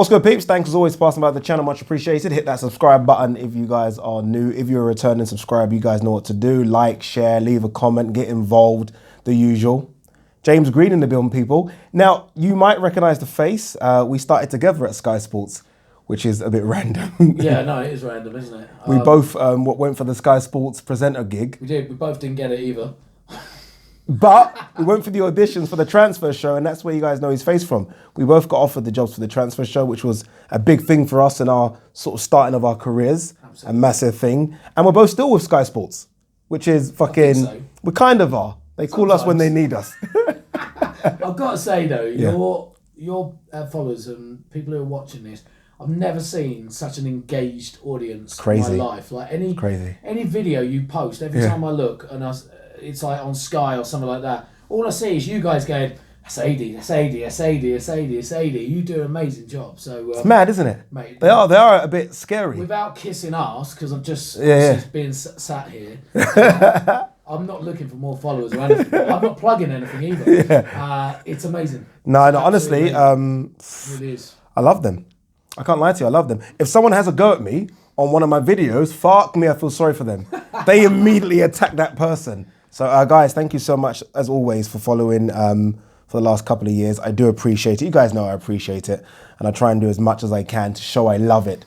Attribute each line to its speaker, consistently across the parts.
Speaker 1: What's good, peeps? Thanks as always for passing by the channel. Much appreciated. Hit that subscribe button if you guys are new. If you're a returning subscriber, you guys know what to do. Like, share, leave a comment, get involved, the usual. James Green in the building, people. Now, you might recognize the face. We started together at Sky Sports, which is a bit random.
Speaker 2: Yeah, no, it is random, isn't it?
Speaker 1: We both went for the Sky Sports presenter gig.
Speaker 2: We did. We both didn't get it either.
Speaker 1: But we went for the auditions for the transfer show, and that's where you guys know his face from. We both got offered the jobs for the transfer show, which was a big thing for us in our sort of starting of our careers. Absolutely. A massive thing. And we're both still with Sky Sports, which is fucking, so. We kind of are. They call us when they need us.
Speaker 2: I've got to say though, your followers and people who are watching this, I've never seen such an engaged audience in my life. Like any video you post, every time I look and it's like on Sky or something like that, all I see is you guys going, that's AD, that's AD, that's AD, that's AD, that's AD. You do an amazing job. So it's mad, isn't it? Mate,
Speaker 1: they are a bit scary.
Speaker 2: Without kissing ass, because I'm just being sat here. I'm not looking for more followers or anything. I'm not plugging anything either. It's amazing. No, honestly,
Speaker 1: it is. I love them. I can't lie to you, I love them. If someone has a go at me on one of my videos, fuck me, I feel sorry for them. They immediately attack that person. So guys, thank you so much, as always, for following for the last couple of years. I do appreciate it. You guys know I appreciate it. And I try and do as much as I can to show I love it.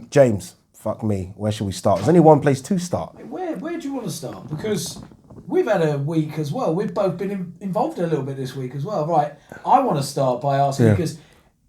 Speaker 1: James, fuck me, where should we start? There's only one place to start.
Speaker 2: Where do you want to start? Because we've had a week as well. We've both been involved a little bit this week as well. Right, I want to start by asking, because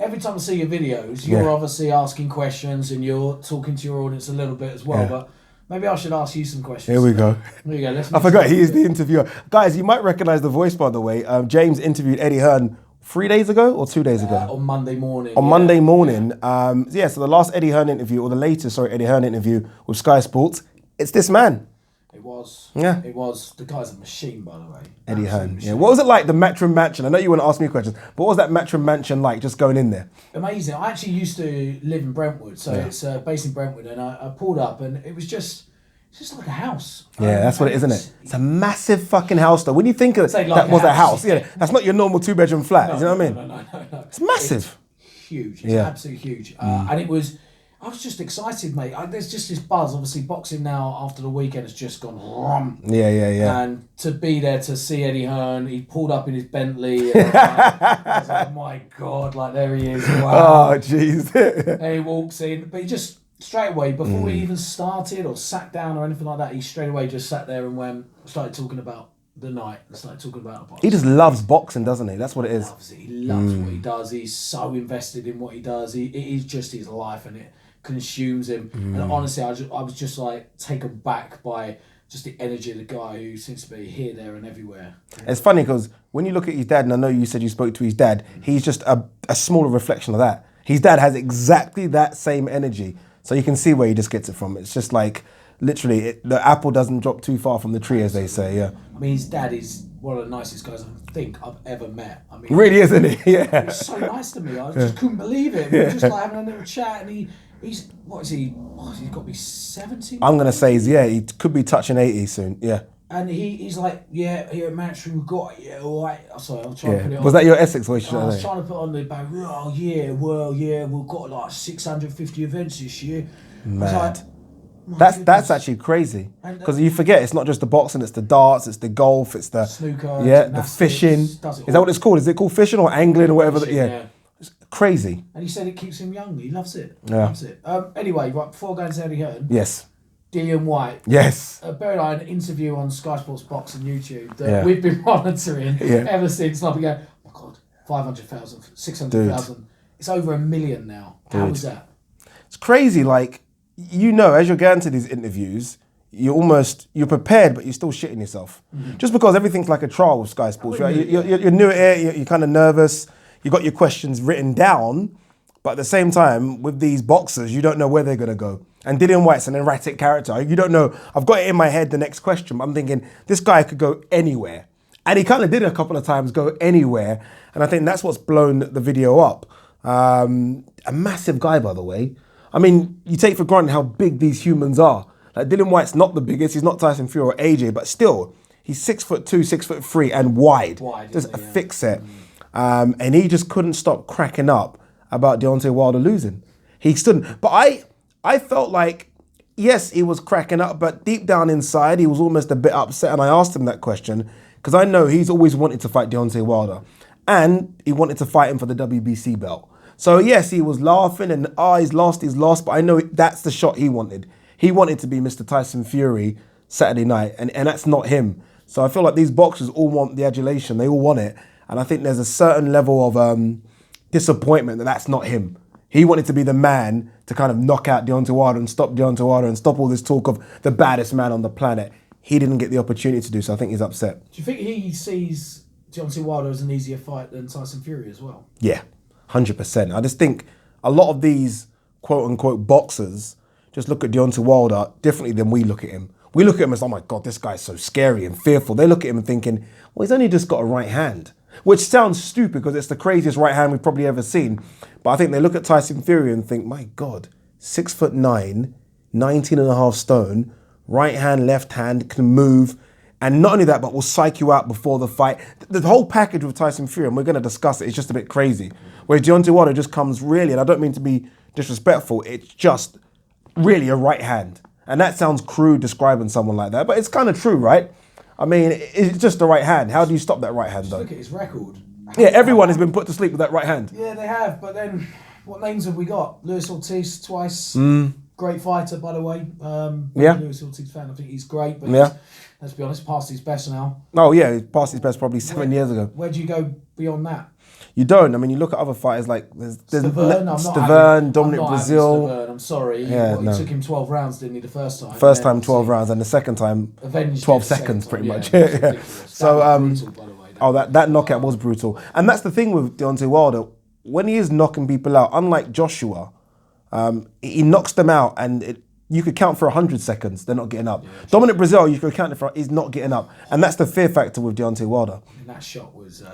Speaker 2: every time I see your videos, you're obviously asking questions and you're talking to your audience a little bit as well. But maybe I should ask you some questions.
Speaker 1: Here we go.
Speaker 2: Here we go.
Speaker 1: I forgot he is the interviewer. Guys, you might recognize the voice, by the way. James interviewed Eddie Hearn 3 days ago or 2 days ago?
Speaker 2: On Monday morning.
Speaker 1: On Monday morning. So the last Eddie Hearn interview, or the latest, Eddie Hearn interview with Sky Sports, it's this man.
Speaker 2: It was.
Speaker 1: Yeah.
Speaker 2: It was. The guy's a machine, by the way.
Speaker 1: Eddie Hearn. Yeah. What was it like, the Matchroom Mansion? I know you want to ask me questions, but what was that Matchroom Mansion like, just going in there?
Speaker 2: Amazing. I actually used to live in Brentwood, so it's based in Brentwood, and I pulled up, and it was just... It's just like a house.
Speaker 1: Yeah, that's what it is, isn't it? It's a massive fucking house, though. When you think of that was a house, that's not your normal 2-bedroom flat. You know what I mean?
Speaker 2: No.
Speaker 1: It's massive.
Speaker 2: It's huge. It's absolutely huge. And it was... I was just excited, mate. There's just this buzz. Obviously, boxing now after the weekend has just gone rum.
Speaker 1: Yeah.
Speaker 2: And to be there to see Eddie Hearn, he pulled up in his Bentley. And I was like, my God, like there he is. Wow.
Speaker 1: Oh, jeez.
Speaker 2: And he walks in, but he just straight away, before he even started or sat down or anything like that, he straight away just sat there and started talking about the night, started talking about the boxing.
Speaker 1: He just loves boxing, doesn't he? That's what it is.
Speaker 2: He loves what he does. He's so invested in what he does. It is just his life, and it consumes him. And honestly, I was just like taken back by just the energy of the guy who seems to be here, there, and everywhere.
Speaker 1: It's funny because when you look at his dad, and I know you said you spoke to his dad, he's just a smaller reflection of that. His dad has exactly that same energy. So you can see where he just gets it from. It's just like, literally, the apple doesn't drop too far from the tree, as they say,
Speaker 2: I mean, his dad is one of the nicest guys I think I've ever met. I mean,
Speaker 1: really, isn't he? Yeah.
Speaker 2: He was so nice to me. I just couldn't believe it. We were just like having a little chat, and he's what is he? He's got to be 70.
Speaker 1: I'm gonna say he could be touching 80 soon. Yeah.
Speaker 2: And he's like, here at Matchroom we've got all right. Sorry, I'm trying to put it on.
Speaker 1: Was that your Essex voice?
Speaker 2: I was trying to put on the back. Oh yeah, we've got like 650 events this year.
Speaker 1: Mad. That's actually crazy, because you forget it's not just the boxing, it's the darts, it's the golf, it's the
Speaker 2: snooker,
Speaker 1: the fishing. Is that what it's called? Is it called fishing or angling or whatever? Fishing, it's crazy.
Speaker 2: And he said it keeps him young. He loves it. Loves it. Anyway, right before going to Eddie Hearn.
Speaker 1: Yes.
Speaker 2: Dillian White.
Speaker 1: Yes.
Speaker 2: Bear in mind, an interview on Sky Sports Box on YouTube that we've been monitoring ever since. Like we go, oh my God, 500,000, 600,000. It's over 1 million now. How was that?
Speaker 1: It's crazy. Like, you know, as you're going to these interviews, you're prepared, but you're still shitting yourself. Just because everything's like a trial with Sky Sports, right? You're new at it, you're kind of nervous, you got your questions written down, but at the same time, with these boxers, you don't know where they're going to go. And Dillian White's an erratic character. You don't know, I've got it in my head, the next question, but I'm thinking, this guy could go anywhere. And he kind of did a couple of times go anywhere, and I think that's what's blown the video up. A massive guy, by the way. I mean, you take for granted how big these humans are. Like, Dillian White's not the biggest, he's not Tyson Fury or AJ, but still, he's 6'2", 6'3", and wide. Just a thick set. And he just couldn't stop cracking up about Deontay Wilder losing. He stood, but I felt like, yes, he was cracking up, but deep down inside, he was almost a bit upset. And I asked him that question because I know he's always wanted to fight Deontay Wilder, and he wanted to fight him for the WBC belt. So yes, he was laughing and he's lost, but I know that's the shot he wanted. He wanted to be Mr. Tyson Fury Saturday night, and that's not him. So I feel like these boxers all want the adulation, they all want it, and I think there's a certain level of disappointment that that's not him. He wanted to be the man to kind of knock out Deontay Wilder and stop Deontay Wilder and stop all this talk of the baddest man on the planet. He didn't get the opportunity to do so. I think he's upset.
Speaker 2: Do you think he sees Deontay Wilder as an easier fight than Tyson Fury as well?
Speaker 1: Yeah, 100%. I just think a lot of these quote-unquote boxers just look at Deontay Wilder differently than we look at him. We look at him as, oh my God, this guy's so scary and fearful. They look at him and thinking, well, he's only just got a right hand. Which sounds stupid because it's the craziest right hand we've probably ever seen. But I think they look at Tyson Fury and think, my God, 6'9", 19.5 stone, right hand, left hand, can move. And not only that, but will psych you out before the fight. The whole package with Tyson Fury, and we're going to discuss it, it's just a bit crazy. Whereas Deontay Wilder just comes really, and I don't mean to be disrespectful, it's just really a right hand. And that sounds crude describing someone like that, but it's kind of true, right? I mean, it's just the right hand. How do you stop that right hand, though?
Speaker 2: Look at his record.
Speaker 1: Yeah, everyone has been put to sleep with that right hand.
Speaker 2: Yeah, they have. But then, what names have we got? Luis Ortiz twice. Great fighter, by the way.
Speaker 1: Yeah.
Speaker 2: Luis Ortiz fan. I think he's great. But
Speaker 1: yeah.
Speaker 2: Let's be honest, past his best now.
Speaker 1: Oh yeah, he passed his best probably 7 years ago.
Speaker 2: Where do you go beyond that?
Speaker 1: You don't. I mean, you look at other fighters like there's
Speaker 2: Stavern,
Speaker 1: Dominic Brazil.
Speaker 2: I'm sorry.
Speaker 1: Yeah,
Speaker 2: It took him 12 rounds, didn't he, the first time?
Speaker 1: First time 12 rounds, and the second time 12 seconds, pretty much. Yeah. So
Speaker 2: brutal, by the way,
Speaker 1: that knockout was brutal, and that's the thing with Deontay Wilder. When he is knocking people out, unlike Joshua, he knocks them out, and you could count for 100 seconds, they're not getting up. Yeah, Dominic Brazil, you could count it for, he's not getting up. And that's the fear factor with Deontay Wilder.
Speaker 2: And that shot was...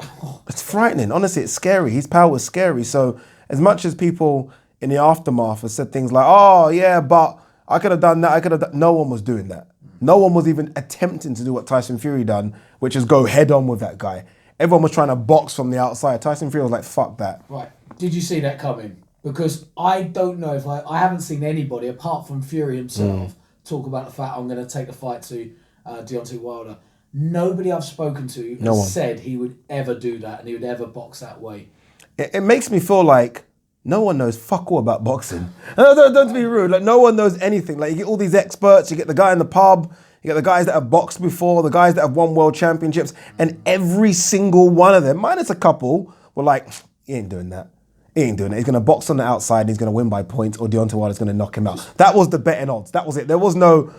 Speaker 1: It's frightening. Honestly, it's scary. His power was scary. So as much as people in the aftermath have said things like, oh, yeah, but I could have done that, no one was doing that. No one was even attempting to do what Tyson Fury done, which is go head on with that guy. Everyone was trying to box from the outside. Tyson Fury was like, fuck that.
Speaker 2: Right. Did you see that coming? Because I don't know if I haven't seen anybody apart from Fury himself talk about the fact I'm going to take the fight to Deontay Wilder. Nobody I've spoken to has said he would ever do that and he would ever box that way.
Speaker 1: It makes me feel like no one knows fuck all about boxing. Don't be rude. Like no one knows anything. Like you get all these experts. You get the guy in the pub. You get the guys that have boxed before. The guys that have won world championships. And every single one of them, minus a couple, were like, he ain't doing that. He ain't doing it. He's going to box on the outside and he's going to win by points, or Deontay Wilder's going to knock him out. That was the betting odds. That was it. There was no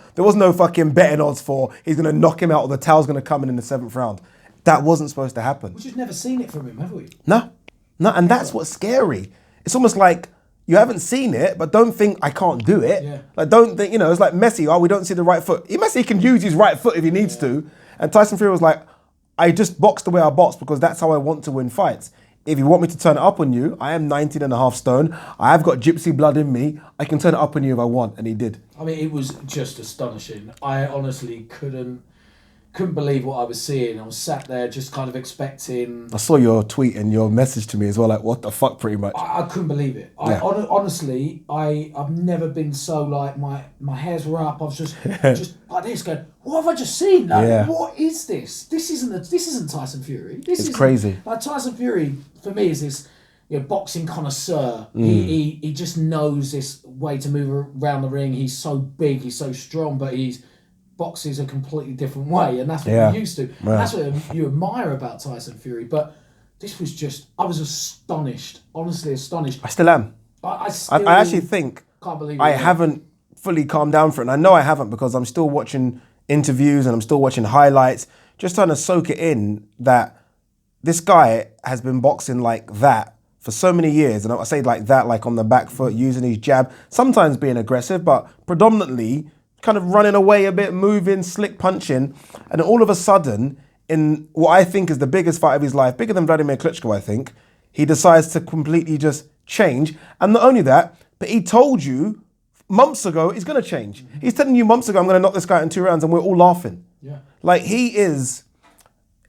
Speaker 1: fucking betting odds for he's going to knock him out or the towel's going to come in the 7th round. That wasn't supposed to happen.
Speaker 2: We've just never seen it from him, have we?
Speaker 1: No. And that's what's scary. It's almost like you haven't seen it, but don't think I can't do it.
Speaker 2: Yeah.
Speaker 1: Like don't think, it's like Messi. Oh, we don't see the right foot. Messi can use his right foot if he needs to. And Tyson Fury was like, I just box the way I box because that's how I want to win fights. If you want me to turn it up on you, I am 19.5 stone. I have got gypsy blood in me. I can turn it up on you if I want. And he did.
Speaker 2: I mean, it was just astonishing. I honestly couldn't believe what I was seeing. I was sat there just kind of expecting...
Speaker 1: I saw your tweet and your message to me as well, like, what the fuck, pretty much.
Speaker 2: I couldn't believe it.
Speaker 1: Yeah.
Speaker 2: Honestly, I've never been so, like, my hairs were up. I was just like this, going, what have I just seen? Like, what is this? This isn't Tyson Fury. It's
Speaker 1: crazy.
Speaker 2: Like, Tyson Fury, for me, is this boxing connoisseur. He just knows this way to move around the ring. He's so big, he's so strong, but boxes a completely different way, and that's what you're used to. And that's what you admire about Tyson Fury. But this was just, I was astonished, honestly astonished.
Speaker 1: I still am.
Speaker 2: I
Speaker 1: actually think
Speaker 2: can't believe
Speaker 1: I haven't fully calmed down for it. And I know I haven't because I'm still watching interviews and I'm still watching highlights, just trying to soak it in that this guy has been boxing like that for so many years. And I say like that, like on the back foot, using his jab, sometimes being aggressive, but predominantly kind of running away a bit, moving, slick punching. And all of a sudden, in what I think is the biggest fight of his life, bigger than Vladimir Klitschko, I think, he decides to completely just change. And not only that, but he told you months ago he's going to change. He's telling you months ago, I'm going to knock this guy out in 2 rounds, and we're all laughing.
Speaker 2: Yeah.
Speaker 1: Like he's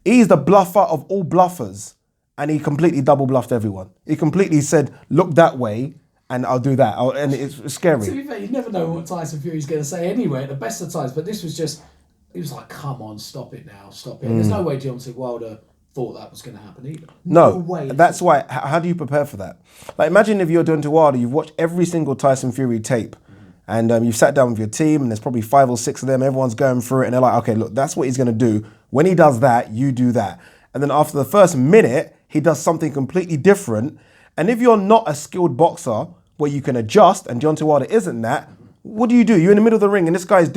Speaker 1: the bluffer of all bluffers. and he completely double bluffed everyone. He completely said, "Look that way, and I'll do that." And it's scary.
Speaker 2: To be fair, you never know what Tyson Fury's going to say anyway at the best of times. But this was just, he was like, "Come on, stop it now, stop it." There's no way Deontay Wilder thought that was going to happen either.
Speaker 1: No
Speaker 2: way.
Speaker 1: That's why. How do you prepare for that? Like, imagine if you're Deontay Wilder, you've watched every single Tyson Fury tape, and you've sat down with your team, and there's probably 5 or 6 of them. Everyone's going through it, and they're like, "Okay, look, that's what he's going to do. When he does that, you do that." And then after the first minute, he does something completely different. And if you're not a skilled boxer where you can adjust, and Deontay Wilder isn't that, what do? You're in the middle of the ring, and this guy's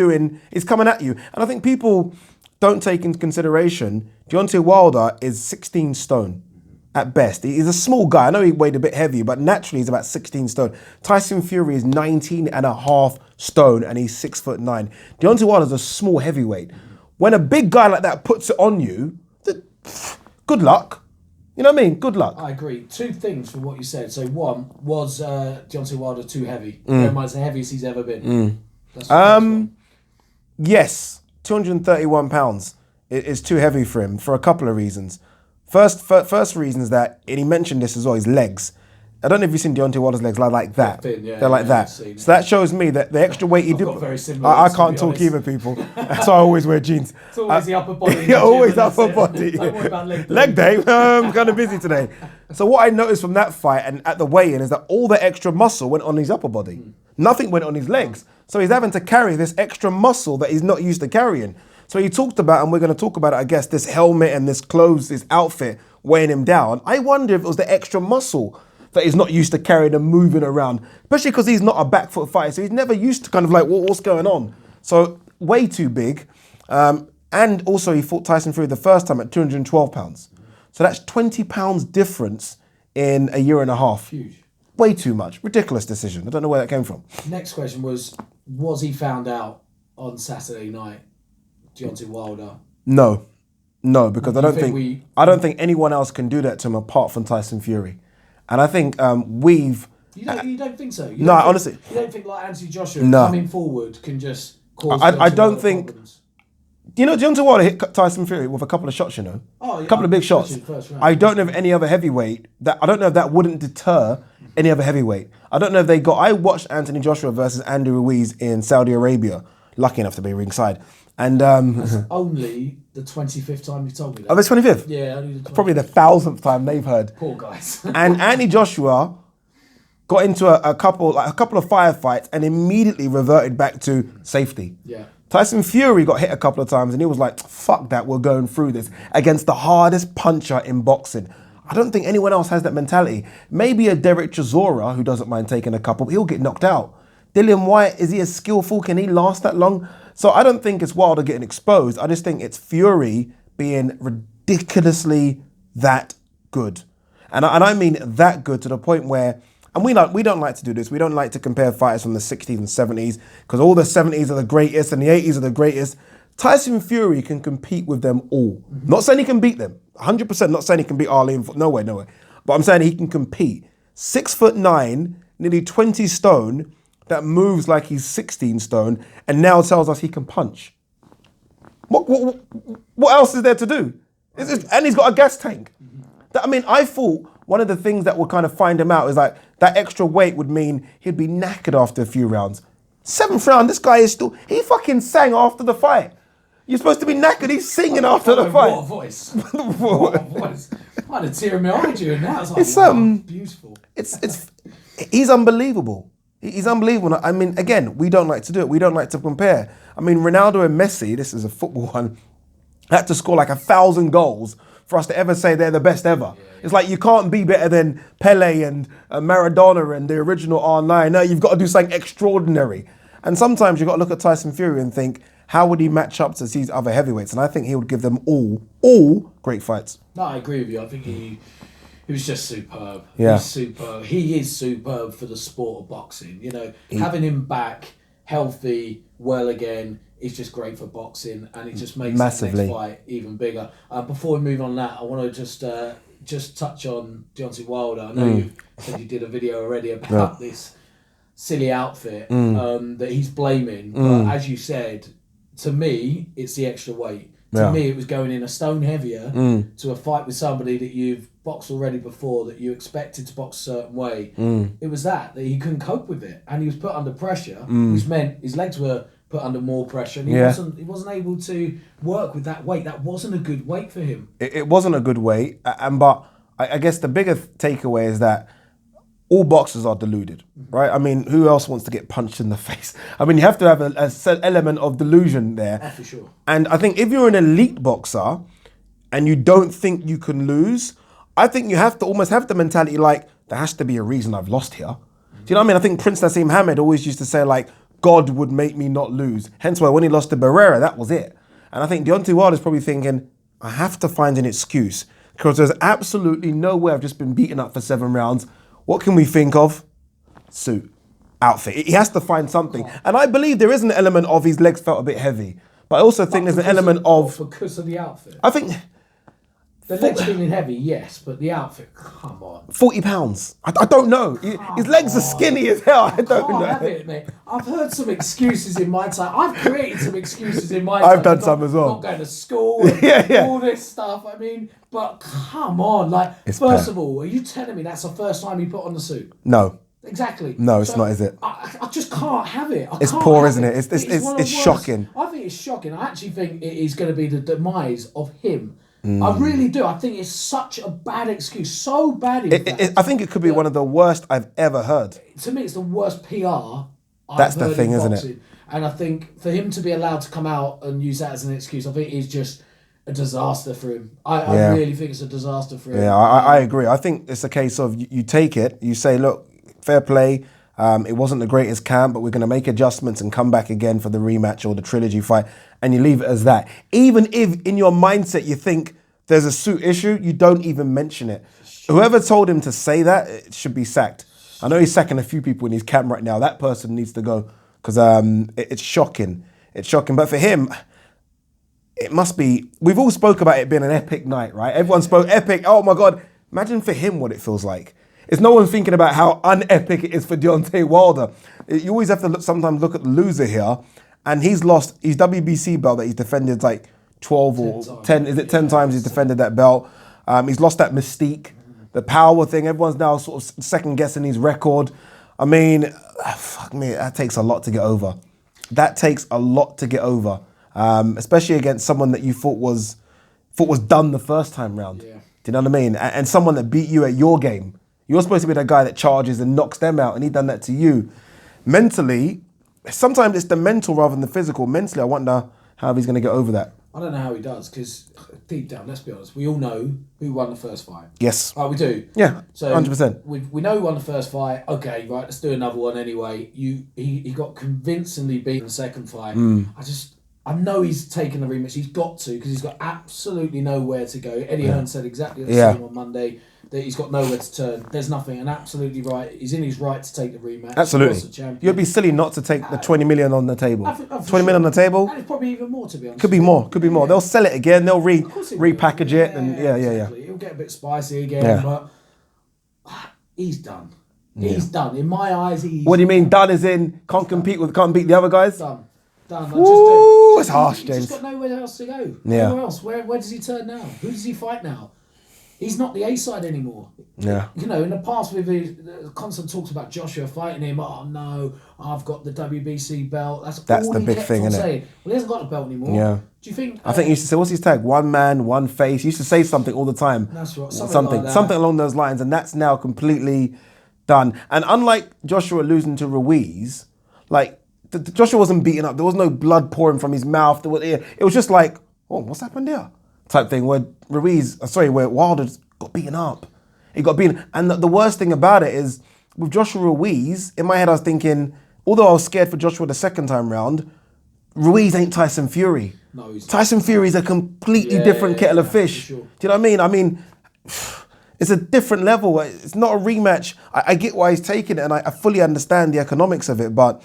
Speaker 1: he's coming at you. And I think people don't take into consideration, Deontay Wilder is 16 stone at best. He's a small guy. I know he weighed a bit heavy, but naturally he's about 16 stone. Tyson Fury is 19 and a half stone, and he's 6'9". Deontay Wilder's a small heavyweight. When a big guy like that puts it on you, good luck. You know what I mean? Good luck.
Speaker 2: I agree. 2 things from what you said. So one, was Deontay Wilder too heavy? Bear in mind, it's the heaviest he's ever been.
Speaker 1: Yes, 231 pounds is too heavy for him for a couple of reasons. First reason is that, and he mentioned this as well, his legs. I don't know if you've seen Deontay Wilder's legs like that.
Speaker 2: Thin, yeah,
Speaker 1: they're like that. So that shows me that the extra weight he did.
Speaker 2: Got very similar
Speaker 1: I
Speaker 2: legs,
Speaker 1: can't
Speaker 2: to be
Speaker 1: talk
Speaker 2: honest.
Speaker 1: either, people. So I always wear jeans.
Speaker 2: It's always the upper body.
Speaker 1: Yeah, always upper body.
Speaker 2: Don't worry about leg day.
Speaker 1: Leg day. I'm kind of busy today. So what I noticed from that fight and at the weigh-in is that all the extra muscle went on his upper body. Nothing went on his legs. So he's having to carry this extra muscle that he's not used to carrying. So he talked about, and we're going to talk about it, I guess, this helmet and this clothes, this outfit weighing him down. I wonder if it was the extra muscle that he's not used to carrying and moving around, especially because he's not a back foot fighter, so he's never used to kind of like, what's going on? So way too big. And also he fought Tyson Fury the first time at 212 pounds. So that's 20 pounds difference in a year and a half.
Speaker 2: Huge.
Speaker 1: Way too much. Ridiculous decision. I don't know where that came from.
Speaker 2: Next question was he found out on Saturday night, Deontay Wilder?
Speaker 1: No, because I don't think anyone else can do that to him apart from Tyson Fury. And I think
Speaker 2: You don't think so?
Speaker 1: Honestly.
Speaker 2: You don't think like Anthony Joshua coming forward can just cause
Speaker 1: I don't think...
Speaker 2: problems?
Speaker 1: You know, Deontay Wilder hit Tyson Fury with a couple of shots, you know?
Speaker 2: Oh, yeah,
Speaker 1: a couple of big shots. I don't know if any other heavyweight... I don't know if that wouldn't deter any other heavyweight. I don't know if they got... I watched Anthony Joshua versus Andy Ruiz in Saudi Arabia. Lucky enough to be ringside. And
Speaker 2: that's only the 25th time you told me that.
Speaker 1: Oh, the 25th?
Speaker 2: Yeah, only the 25th.
Speaker 1: Probably the 1,000th time they've heard.
Speaker 2: Poor guys.
Speaker 1: And Andy Joshua got into a couple of firefights and immediately reverted back to safety.
Speaker 2: Yeah.
Speaker 1: Tyson Fury got hit a couple of times and he was like, fuck that, we're going through this against the hardest puncher in boxing. I don't think anyone else has that mentality. Maybe a Derek Chisora, who doesn't mind taking a couple, he'll get knocked out. Dillian Whyte, is he as skillful? Can he last that long? So I don't think it's Wilder getting exposed. I just think it's Fury being ridiculously that good. And I mean that good to the point where, and we don't like to do this, we don't like to compare fighters from the 60s and 70s, because all the 70s are the greatest and the 80s are the greatest. Tyson Fury can compete with them all. Not saying he can beat them, 100% not saying he can beat Ali, no way. But I'm saying he can compete. 6'9", nearly 20 stone, that moves like he's 16 stone, and now tells us he can punch. What else is there to do? And he's got a gas tank. I thought one of the things that would kind of find him out is like that extra weight would mean he'd be knackered after a few rounds. 7th round, this guy is still, he fucking sang after the fight. You're supposed to be knackered, he's singing after the fight.
Speaker 2: What a voice. What a voice. I had a tear in my eye during that. I was like, wow, beautiful.
Speaker 1: He's unbelievable. He's unbelievable. I mean, again, we don't like to do it. We don't like to compare. I mean, Ronaldo and Messi, this is a football one, had to score like 1,000 goals for us to ever say they're the best ever. Yeah. It's like you can't be better than Pele and Maradona and the original R9. No, you've got to do something extraordinary. And sometimes you've got to look at Tyson Fury and think, how would he match up to these other heavyweights? And I think he would give them all great fights.
Speaker 2: No, I agree with you. I think he was just superb.
Speaker 1: Yeah.
Speaker 2: He's superb. He is superb for the sport of boxing. You know, having him back, healthy, well again, is just great for boxing, and it just makes the next fight even bigger. Before we move on that, I want to just touch on Deontay Wilder. I know you said you did a video already about this silly outfit that he's blaming. But as you said, to me, it's the extra weight. To me, it was going in a stone heavier to a fight with somebody that you've boxed already before, that you expected to box a certain way. It was that he couldn't cope with it, and he was put under pressure, which meant his legs were put under more pressure, and he wasn't able to work with that weight. That wasn't a good weight for him.
Speaker 1: It wasn't a good weight, but I guess the bigger takeaway is that all boxers are deluded, right? I mean, who else wants to get punched in the face? I mean, you have to have a certain element of delusion there.
Speaker 2: Oh, for sure.
Speaker 1: And I think if you're an elite boxer and you don't think you can lose, I think you have to almost have the mentality like, there has to be a reason I've lost here. Do you know what I mean? I think Prince Nassim Hamed always used to say like, God would make me not lose. Hence why when he lost to Barrera, that was it. And I think Deontay Wilder's probably thinking, I have to find an excuse because there's absolutely no way I've just been beaten up for 7 rounds. What can we think of? Suit, outfit. He has to find something. And I believe there is an element of his legs felt a bit heavy. But I also think there's an element of...
Speaker 2: Because of the outfit?
Speaker 1: I think...
Speaker 2: The legs feeling heavy, yes, but the outfit, come on.
Speaker 1: 40 pounds. I don't know. His legs are skinny as hell. I don't know.
Speaker 2: Have it, mate. I've heard some excuses in my time. I've created some excuses in my
Speaker 1: time.
Speaker 2: I've
Speaker 1: done some as well.
Speaker 2: Not going to school and all this stuff. I mean, but come on. Like, first of all, are you telling me that's the first time you put on the suit?
Speaker 1: No.
Speaker 2: Exactly.
Speaker 1: No, it's not, is it?
Speaker 2: I just can't have it.
Speaker 1: It's poor, isn't it? It's shocking.
Speaker 2: I think it's shocking. I actually think it is going to be the demise of him. I really do. I think it's such a bad excuse. So bad,
Speaker 1: I think it could be one of the worst I've ever heard.
Speaker 2: To me, it's the worst PR
Speaker 1: That's the thing, isn't it?
Speaker 2: And I think for him to be allowed to come out and use that as an excuse, I think is just a disaster for him. I really think it's a disaster for him.
Speaker 1: Yeah, I agree. I think it's a case of you take it, you say, look, fair play. It wasn't the greatest camp, but we're going to make adjustments and come back again for the rematch or the trilogy fight, and you leave it as that. Even if in your mindset you think there's a suit issue, you don't even mention it. Whoever told him to say that, it should be sacked. I know he's sacking a few people in his camp right now. That person needs to go because it's shocking. It's shocking. But for him, it must be, we've all spoke about it being an epic night, right? Everyone spoke epic. Oh my God. Imagine for him what it feels like. It's no one thinking about how unepic it is for Deontay Wilder. You always have to sometimes look at the loser here. And he's lost his WBC belt that he's defended like 12 or 10, is it 10 times he's defended that belt. He's lost that mystique, the power thing. Everyone's now sort of second guessing his record. I mean, fuck me, that takes a lot to get over. That takes a lot to get over, especially against someone that you thought was done the first time round. Yeah. Do you know what I mean? And someone that beat you at your game. You're supposed to be the guy that charges and knocks them out, and he done that to you. Mentally, sometimes it's the mental rather than the physical. Mentally, I wonder how he's going to get over that.
Speaker 2: I don't know how he does, because deep down, let's be honest, we all know who won the first fight.
Speaker 1: Yes.
Speaker 2: Oh, we do.
Speaker 1: Yeah,
Speaker 2: so
Speaker 1: 100%.
Speaker 2: We know who won the first fight. Okay, right, let's do another one anyway. He got convincingly beaten the second fight. I know he's taken the rematch. He's got to, because he's got absolutely nowhere to go. Eddie Hearn said exactly the same on Monday, that he's got nowhere to turn. There's nothing, and absolutely right. He's in his right to take the rematch.
Speaker 1: Absolutely. You'd be silly not to take the 20 million on the table. 20 million on the table.
Speaker 2: And it's probably even more, to be honest.
Speaker 1: Could be more. They'll sell it again. They'll repackage it, and
Speaker 2: exactly. It'll get a bit spicy again, but he's done. He's done. In my eyes, he's...
Speaker 1: What do you mean done as in can't beat the other guys?
Speaker 2: Done.
Speaker 1: Ooh, it's harsh, James.
Speaker 2: He's just got nowhere else to go.
Speaker 1: Yeah.
Speaker 2: Nowhere else. Where does he turn now? Who does he fight now? He's not the A-side anymore.
Speaker 1: Yeah.
Speaker 2: You know, in the past, with constant talks about Joshua fighting him. Oh no, I've got the WBC belt. That's all
Speaker 1: the big thing, isn't
Speaker 2: it? Well, he hasn't got the belt anymore.
Speaker 1: Yeah.
Speaker 2: Do you think?
Speaker 1: I think he used to say, what's his tag? One man, one face. He used to say something all the time.
Speaker 2: That's right.
Speaker 1: Something along those lines, and that's now completely done. And unlike Joshua losing to Ruiz, like Joshua wasn't beaten up. There was no blood pouring from his mouth. It was just like, oh, what's happened there? Type thing where where Wilder got beaten up. He got beaten. And the worst thing about it is, with Joshua Ruiz, in my head I was thinking, although I was scared for Joshua the second time round, Ruiz ain't Tyson Fury.
Speaker 2: No, he's
Speaker 1: Tyson Fury's a completely different kettle of fish.
Speaker 2: Sure.
Speaker 1: Do you know what I mean? I mean, it's a different level. It's not a rematch. I get why he's taking it, and I fully understand the economics of it. But,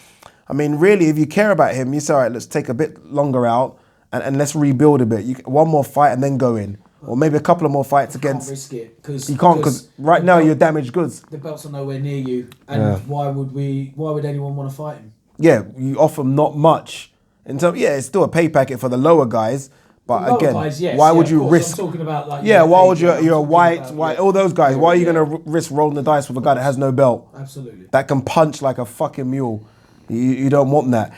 Speaker 1: I mean, really, if you care about him, you say, all right, let's take a bit longer out and let's rebuild a bit. One more fight and then go in. Or maybe a couple of more fights against...
Speaker 2: You can't risk it. Cause,
Speaker 1: you can't, because right now you're damaged goods.
Speaker 2: The belts are nowhere near you. And why would anyone want to fight him?
Speaker 1: Yeah, you offer not much. In terms, it's still a pay packet for the lower guys, But again,
Speaker 2: guys, yes,
Speaker 1: why would you risk?
Speaker 2: I'm talking about like
Speaker 1: why would you're a white, all those guys? Why are you going to risk rolling the dice with a guy that has no belt?
Speaker 2: Absolutely.
Speaker 1: That can punch like a fucking mule. You don't want that.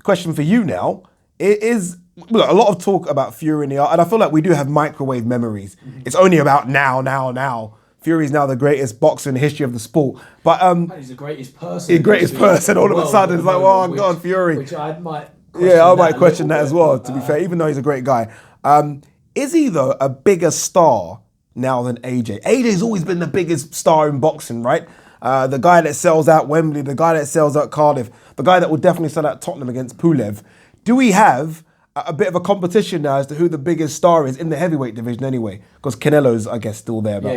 Speaker 1: Question for you now. It is look, a lot of talk about Fury in the art, and I feel like we do have microwave memories. Mm-hmm. It's only about now. Fury's now the greatest boxer in the history of the sport. But
Speaker 2: he's the greatest person.
Speaker 1: The greatest person. All of a sudden, it's like, oh God, Fury.
Speaker 2: Which I might.
Speaker 1: I might question that as well. To be fair, even though he's a great guy, is he though a bigger star now than AJ? AJ's always been the biggest star in boxing, right? The guy that sells out Wembley, the guy that sells out Cardiff, the guy that will definitely sell out Tottenham against Pulev. Do we have a bit of a competition now as to who the biggest star is in the heavyweight division anyway? Because Canelo's, I guess, still there. But,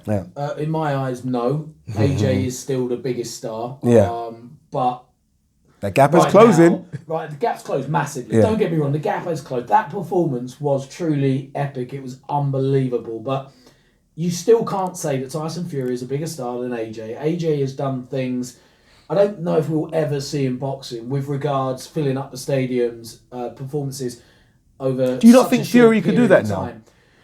Speaker 2: yeah. In my eyes, no. AJ is still the biggest star.
Speaker 1: Yeah.
Speaker 2: But
Speaker 1: the gap is closing.
Speaker 2: The gap's closed massively. Yeah. Don't get me wrong, the gap is closed. That performance was truly epic. It was unbelievable. But you still can't say that Tyson Fury is a bigger star than AJ. AJ has done things I don't know if we'll ever see in boxing with regards filling up the stadiums, performances over.
Speaker 1: Do you not think Fury could do that now?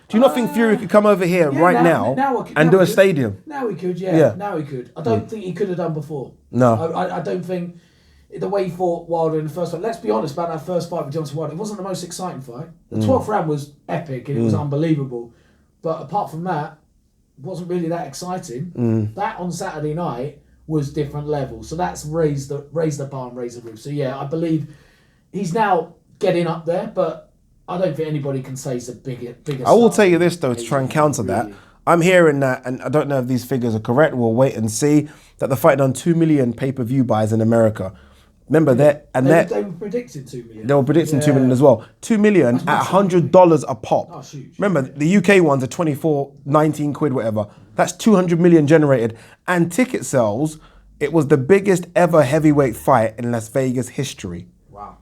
Speaker 1: Do you not think Fury could come over here now and do a stadium?
Speaker 2: Now he could, yeah. Now he could. I don't think he could have done before.
Speaker 1: No.
Speaker 2: I don't think the way he fought Wilder in the first fight. Let's be honest about that first fight with Deontay Wilder. It wasn't the most exciting fight. The 12th round was epic and it was unbelievable. But apart from that, it wasn't really that exciting. That on Saturday night was different level. So that's raised the bar and raised the roof. So yeah, I believe he's now getting up there, but I don't think anybody can say he's a bigger
Speaker 1: I will tell you this though, to try and counter that. I'm hearing that, and I don't know if these figures are correct, we'll wait and see, that the fight done 2 million pay-per-view buys in America. Remember that, and
Speaker 2: they were predicting 2 million.
Speaker 1: They were predicting 2 million as well. 2 million at $100 a pop.
Speaker 2: That's huge.
Speaker 1: Remember, the UK ones are 24, 19 quid, whatever. That's 200 million generated. And ticket sales, it was the biggest ever heavyweight fight in Las Vegas history.
Speaker 2: Wow.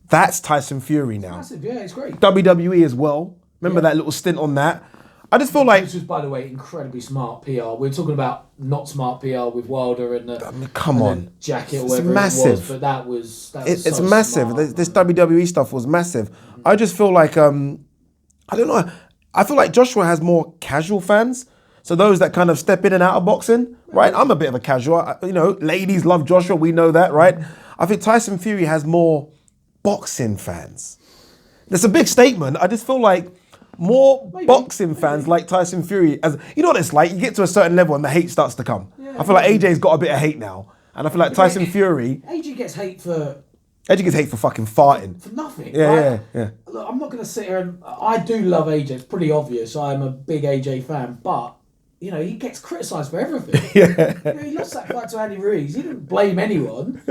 Speaker 1: That's Tyson Fury now.
Speaker 2: It's massive, yeah, it's great.
Speaker 1: WWE as well. Remember that little stint on that? I just feel like...
Speaker 2: This was, by the way, incredibly smart PR. We're talking about not smart PR with Wilder and the,
Speaker 1: come on,
Speaker 2: the jacket or whatever massive. It was, but that was
Speaker 1: it's
Speaker 2: so
Speaker 1: massive.
Speaker 2: Smart.
Speaker 1: This WWE stuff was massive. I just feel like, I don't know, I feel like Joshua has more casual fans. So those that kind of step in and out of boxing, right? I'm a bit of a casual. Ladies love Joshua. We know that, right? I think Tyson Fury has more boxing fans. That's a big statement. I just feel like more boxing fans like Tyson Fury. As you know what it's like, you get to a certain level and the hate starts to come. Yeah, I feel like AJ's got a bit of hate now. And I feel like Tyson Fury...
Speaker 2: AJ gets hate for
Speaker 1: fucking farting.
Speaker 2: For nothing.
Speaker 1: Yeah.
Speaker 2: Look, I'm not going to sit here and... I do love AJ. It's pretty obvious. I'm a big AJ fan. But, he gets criticised for everything. He lost that fight to Andy Ruiz. He didn't blame anyone.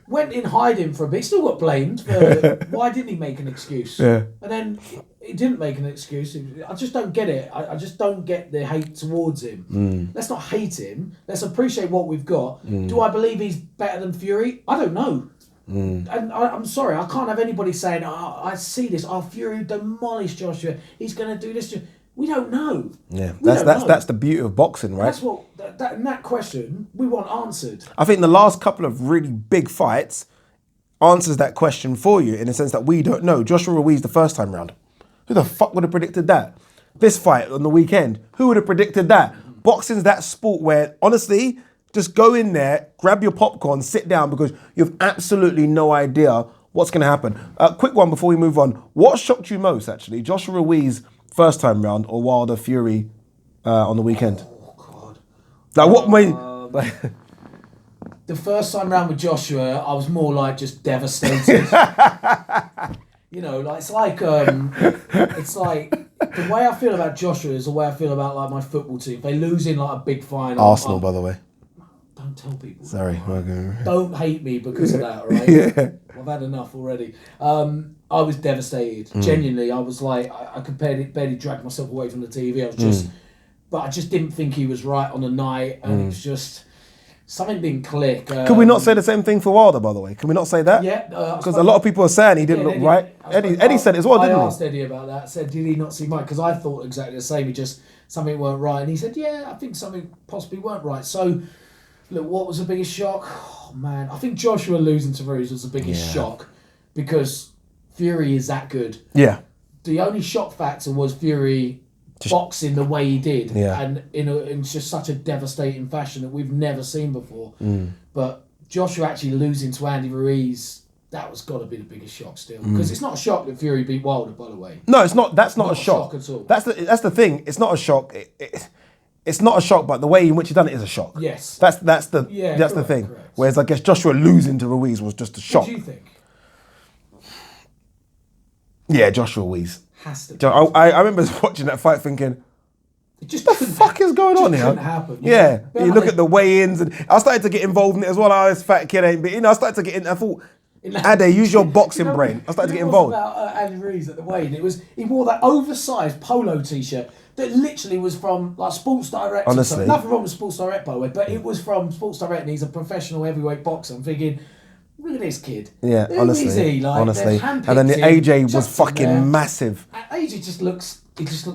Speaker 2: Went in hiding for a bit. He still got blamed for... Why didn't he make an excuse?
Speaker 1: Yeah.
Speaker 2: And then... He didn't make an excuse. I just don't get it. I just don't get the hate towards him. Let's not hate him. Let's appreciate what we've got. Do I believe he's better than Fury? I don't know. And I'm sorry, I can't have anybody saying, I see this. Fury demolished Joshua. He's going to do this. We don't know.
Speaker 1: Yeah, that's the beauty of boxing, right?
Speaker 2: That's what that question we want answered.
Speaker 1: I think the last couple of really big fights answers that question for you in the sense that we don't know. Joshua Ruiz the first time round. Who the fuck would have predicted that? This fight on the weekend, who would have predicted that? Boxing's that sport where, honestly, just go in there, grab your popcorn, sit down, because you have absolutely no idea what's going to happen. Quick one before we move on. What shocked you most, actually? Joshua Ruiz first time round or Wilder Fury on the weekend?
Speaker 2: Oh, God.
Speaker 1: Like, what made...
Speaker 2: The first time round with Joshua, I was more like just devastated. It's like the way I feel about Joshua is the way I feel about like my football team. If they lose in like a big final.
Speaker 1: Arsenal, by the way.
Speaker 2: Don't tell people.
Speaker 1: Sorry.
Speaker 2: Don't hate me because of that, right?
Speaker 1: Yeah.
Speaker 2: I've had enough already. I was devastated. Genuinely, I was like, I could barely drag myself away from the TV. But I just didn't think he was right on the night, and it was just. Something didn't click.
Speaker 1: Could we not say the same thing for Wilder, by the way? Can we not say that?
Speaker 2: Yeah.
Speaker 1: Because a lot of people are saying he didn't look right. Eddie said it as well, didn't he?
Speaker 2: I asked Eddie about that. Said, did he not see Mike? Because I thought exactly the same. He just, something weren't right. And he said, yeah, I think something possibly weren't right. So, look, what was the biggest shock? Oh, man. I think Joshua losing to Ruiz was the biggest shock. Because Fury is that good.
Speaker 1: Yeah.
Speaker 2: the only shock factor was Fury boxing the way he did, and in just such a devastating fashion that we've never seen before. But Joshua actually losing to Andy Ruiz, that was got to be the biggest shock still, because it's not a shock that Fury beat Wilder, by the way.
Speaker 1: No, it's not. That's not a shock
Speaker 2: at all.
Speaker 1: That's the thing. It's not a shock. It's not a shock, but the way in which he done it is a shock.
Speaker 2: Yes.
Speaker 1: That's the thing.
Speaker 2: Correct.
Speaker 1: Whereas I guess Joshua losing to Ruiz was just a shock.
Speaker 2: What do you think?
Speaker 1: Yeah, Joshua Ruiz.
Speaker 2: Has to be.
Speaker 1: I remember watching that fight thinking,
Speaker 2: it just
Speaker 1: the fuck is going on here?
Speaker 2: Couldn't happen.
Speaker 1: Yeah. You look at the weigh-ins, and I started to get involved in it as well. Oh, this fat kid ain't, but I started to get in. I thought, Ade, use your boxing brain. I started to get involved.
Speaker 2: About Andy Ruiz at the weigh-in, he wore that oversized polo t-shirt that literally was from like Sports Direct.
Speaker 1: Honestly,
Speaker 2: nothing wrong with Sports Direct, by the way, but it was from Sports Direct, and he's a professional heavyweight boxer. I'm thinking, look at this kid.
Speaker 1: Yeah,
Speaker 2: Who
Speaker 1: honestly,
Speaker 2: is he? Like,
Speaker 1: honestly. And then the AJ was fucking massive.
Speaker 2: AJ just looks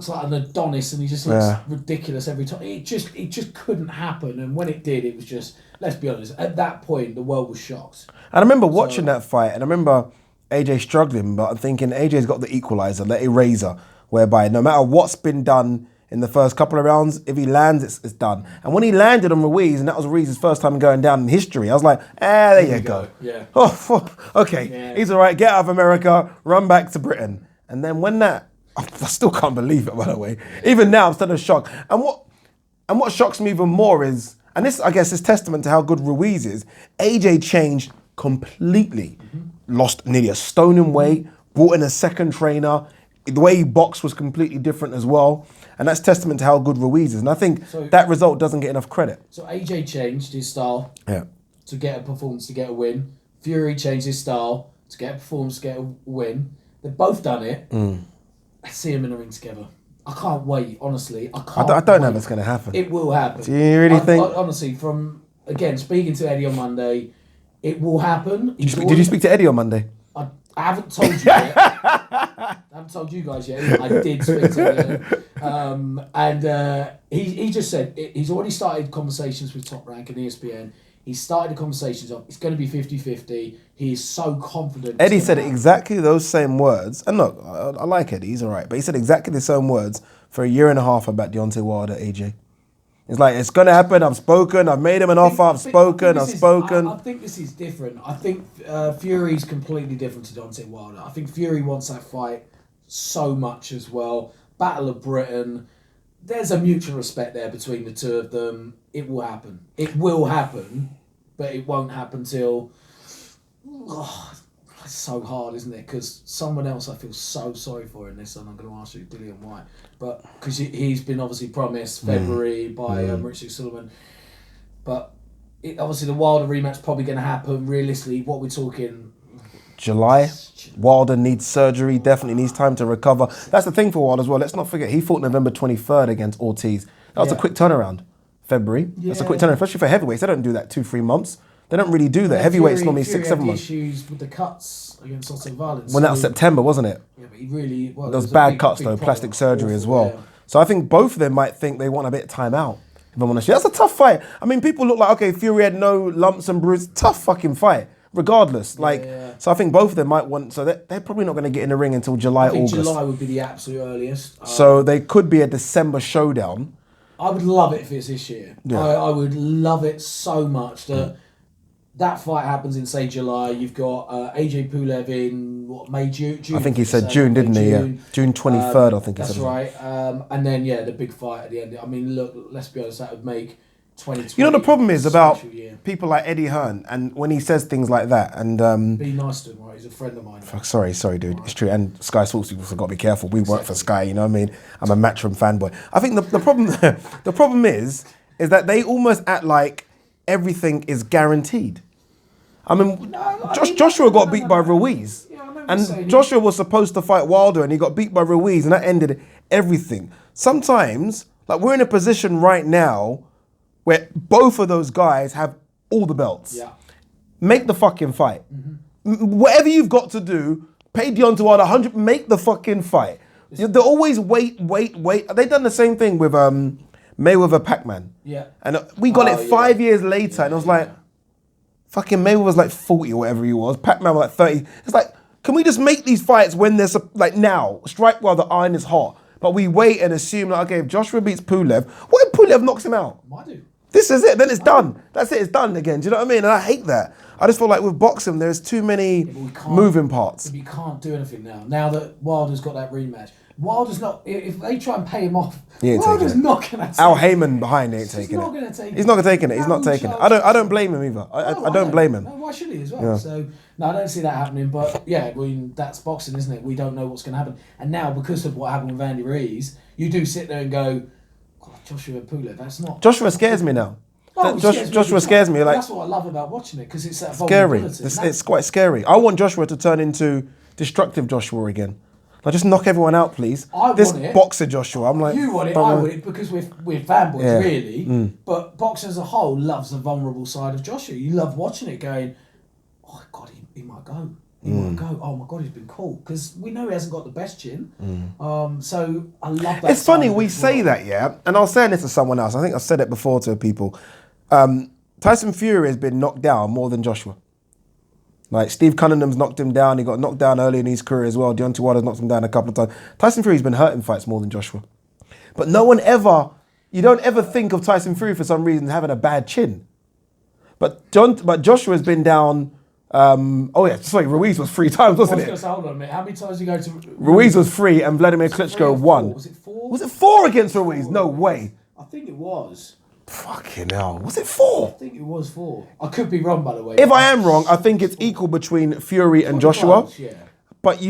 Speaker 2: like an Adonis, and he just looks ridiculous every time. It just couldn't happen, and when it did, it was just, let's be honest, at that point the world was shocked.
Speaker 1: And I remember watching that fight, and I remember AJ struggling, but I'm thinking AJ's got the equalizer, the eraser, whereby no matter what's been done in the first couple of rounds, if he lands, it's done. And when he landed on Ruiz, and that was Ruiz's first time going down in history, I was like, there you go.
Speaker 2: Yeah.
Speaker 1: Oh, okay, he's all right, get out of America, run back to Britain. And then when that, I still can't believe it, by the way. Even now, I'm still in shock. And what shocks me even more is, and this, I guess, is testament to how good Ruiz is, AJ changed completely. Lost nearly a stone in weight, brought in a second trainer. The way he boxed was completely different as well. And that's testament to how good Ruiz is. And I think that result doesn't get enough credit.
Speaker 2: So AJ changed his style to get a performance, to get a win. Fury changed his style to get a performance, to get a win. They've both done it. Let's see them in the ring together. I can't wait, honestly. I
Speaker 1: don't know if it's going to happen.
Speaker 2: It will happen.
Speaker 1: Do you really think?
Speaker 2: Honestly, from, again, speaking to Eddie on Monday, it will happen.
Speaker 1: Did you speak to Eddie on Monday?
Speaker 2: I haven't told you yet. I haven't told you guys yet. I did speak to him. And he just said he's already started conversations with Top Rank and ESPN. He started the conversations of it's going to be 50-50. He is so confident.
Speaker 1: Eddie said exactly those same words. And look, I like Eddie, he's all right. But he said exactly the same words for a year and a half about Deontay Wilder, AJ. It's like, it's going to happen. I've spoken. I've made him an offer. I've spoken. I
Speaker 2: think this is different. I think Fury's completely different to Deontay Wilder. I think Fury wants that fight so much as well. Battle of Britain. There's a mutual respect there between the two of them. It will happen. It will happen, but it won't happen till... Oh, it's so hard, isn't it? Because someone else I feel so sorry for in this, and I'm going to ask you, Dillian White. But because he's been obviously promised February by Richard Sullivan. But obviously the Wilder rematch's probably going to happen. Realistically, what we're talking...
Speaker 1: July. Wilder needs surgery, definitely needs time to recover. That's the thing for Wilder as well. Let's not forget, he fought November 23rd against Ortiz. That was a quick turnaround. February. That's a quick turnaround, especially for heavyweights. They don't do that 2-3 months. They don't really do that. Heavyweights normally 6-7 months.
Speaker 2: Issues with the cuts against Otto Violence.
Speaker 1: Well, that was September, wasn't it?
Speaker 2: Yeah, but he really... Well,
Speaker 1: those bad cuts though, plastic surgery as well. Yeah. So I think both of them might think they want a bit of time out. If I'm honest, that's a tough fight. I mean, people look like, okay, Fury had no lumps and bruises. Tough fucking fight. Regardless, so I think both of them might want. So they're probably not going to get in the ring until July, August.
Speaker 2: July would be the absolute earliest.
Speaker 1: So they could be a December showdown.
Speaker 2: I would love it if it's this year.
Speaker 1: Yeah.
Speaker 2: I would love it so much that fight happens in, say, July. You've got AJ Pulev in May, June.
Speaker 1: I think he said June, didn't he? Yeah, June 23rd. I think he said.
Speaker 2: That's right. And then the big fight at the end. I mean, look, let's be honest. That would make 2020.
Speaker 1: You know, the problem is about people like Eddie Hearn, and when he says things like that, and
Speaker 2: be nice to him, right? He's a friend of mine.
Speaker 1: Sorry, dude. It's true. And Sky Sports people have got to be careful. We work for Sky, you know what I mean? I'm a Matchroom fanboy. I think the problem the problem is that they almost act like everything is guaranteed. I mean, Joshua got beat by Ruiz. And Joshua was supposed to fight Wilder, and he got beat by Ruiz, and that ended everything. Sometimes, like, we're in a position right now where both of those guys have all the belts. Yeah. Make the fucking fight. Whatever you've got to do, pay Deontay Wilder 100, make the fucking fight. They're always wait. They've done the same thing with Mayweather Pac-Man.
Speaker 2: Yeah.
Speaker 1: And we got it 5 years later, and I was like, fucking Mayweather was like 40 or whatever he was. Pac-Man was like 30. It's like, Can we just make these fights when there's like now? Strike while the iron is hot. But we wait and assume like, okay, if Joshua beats Pulev, what if Pulev knocks him out?
Speaker 2: Might do.
Speaker 1: This is it. Then it's done. That's it. It's done again. Do you know what I mean? And I hate that. I just feel like with boxing, there's too many moving parts.
Speaker 2: You can't do anything now. Now that Wilder's got that rematch, Wilder's not. If they try and pay him off, Wilder's not going to.
Speaker 1: Al Heyman behind ain't taking it. He's not going to take it. He's not taking it. I don't blame him either. I don't blame him.
Speaker 2: No, why should he as well? Yeah. So no, I don't see that happening. But yeah, I mean that's boxing, isn't it? We don't know what's going to happen. And now because of what happened with Andy Ruiz, you do sit there and go, God, Joshua Pulev. That's not.
Speaker 1: Joshua scares me now. Joshua scares me. Like,
Speaker 2: that's what I love about watching it because it's that
Speaker 1: scary. It's quite scary. I want Joshua to turn into destructive Joshua again. Like, just knock everyone out, please. This boxer Joshua. I'm like,
Speaker 2: you want it. I want it because we're fanboys, really. But boxing as a whole loves the vulnerable side of Joshua. You love watching it, going, oh God, he might go. He might go. Oh my God, he's been cool because we know he hasn't got the best chin. So I love that.
Speaker 1: It's funny we say that, yeah, and I was saying this to someone else. I think I've said it before to people. Tyson Fury has been knocked down more than Joshua. Like, Steve Cunningham's knocked him down. He got knocked down early in his career as well. Deontay Wilder's knocked him down a couple of times. Tyson Fury's been hurt in fights more than Joshua. But you don't ever think of Tyson Fury for some reason having a bad chin. But Joshua's been down. Ruiz was 3 times, wasn't it?
Speaker 2: Hold on a minute. How many times did you go to
Speaker 1: Ruiz was 3 and Vladimir Klitschko 1.
Speaker 2: Was it 4?
Speaker 1: Was it 4 against Ruiz? No way.
Speaker 2: I think it was.
Speaker 1: Fucking hell. Was it 4?
Speaker 2: I think it was 4. I could be wrong, by the way.
Speaker 1: If I am wrong, I think it's equal between Fury and Joshua.
Speaker 2: Yeah.
Speaker 1: But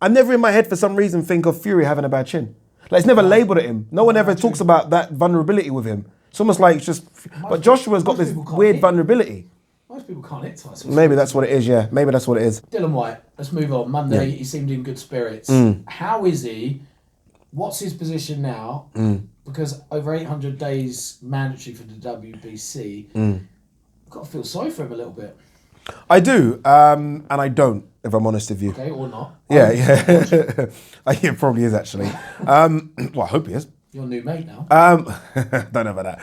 Speaker 1: I never in my head for some reason think of Fury having a bad chin. Like, it's never labelled at him. No one ever talks about that vulnerability with him. It's almost like it's just... But Joshua's got this weird vulnerability.
Speaker 2: Most people can't hit Tyson.
Speaker 1: Maybe that's what it is, yeah. Maybe that's what it is.
Speaker 2: Dylan White, let's move on. Monday, he seemed in good spirits. How is he? What's his position now? Because over 800 days mandatory for the WBC, I've got to feel sorry for him a little bit.
Speaker 1: I do, and I don't, if I'm honest with you.
Speaker 2: Okay, or not.
Speaker 1: Yeah. It probably is, actually. Well, I hope he is.
Speaker 2: Your new mate now.
Speaker 1: Don't know about that.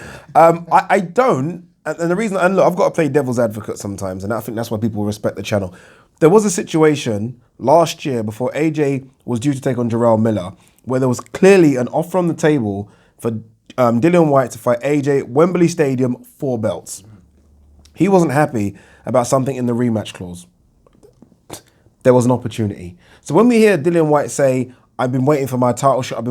Speaker 1: I don't, and the reason, and look, I've got to play devil's advocate sometimes, and I think that's why people respect the channel. There was a situation last year before AJ was due to take on Jarrell Miller, where there was clearly an offer on the table for Dillian White to fight AJ at Wembley Stadium, 4 belts. He wasn't happy about something in the rematch clause. There was an opportunity. So when we hear Dillian White say, I've been waiting for my title shot,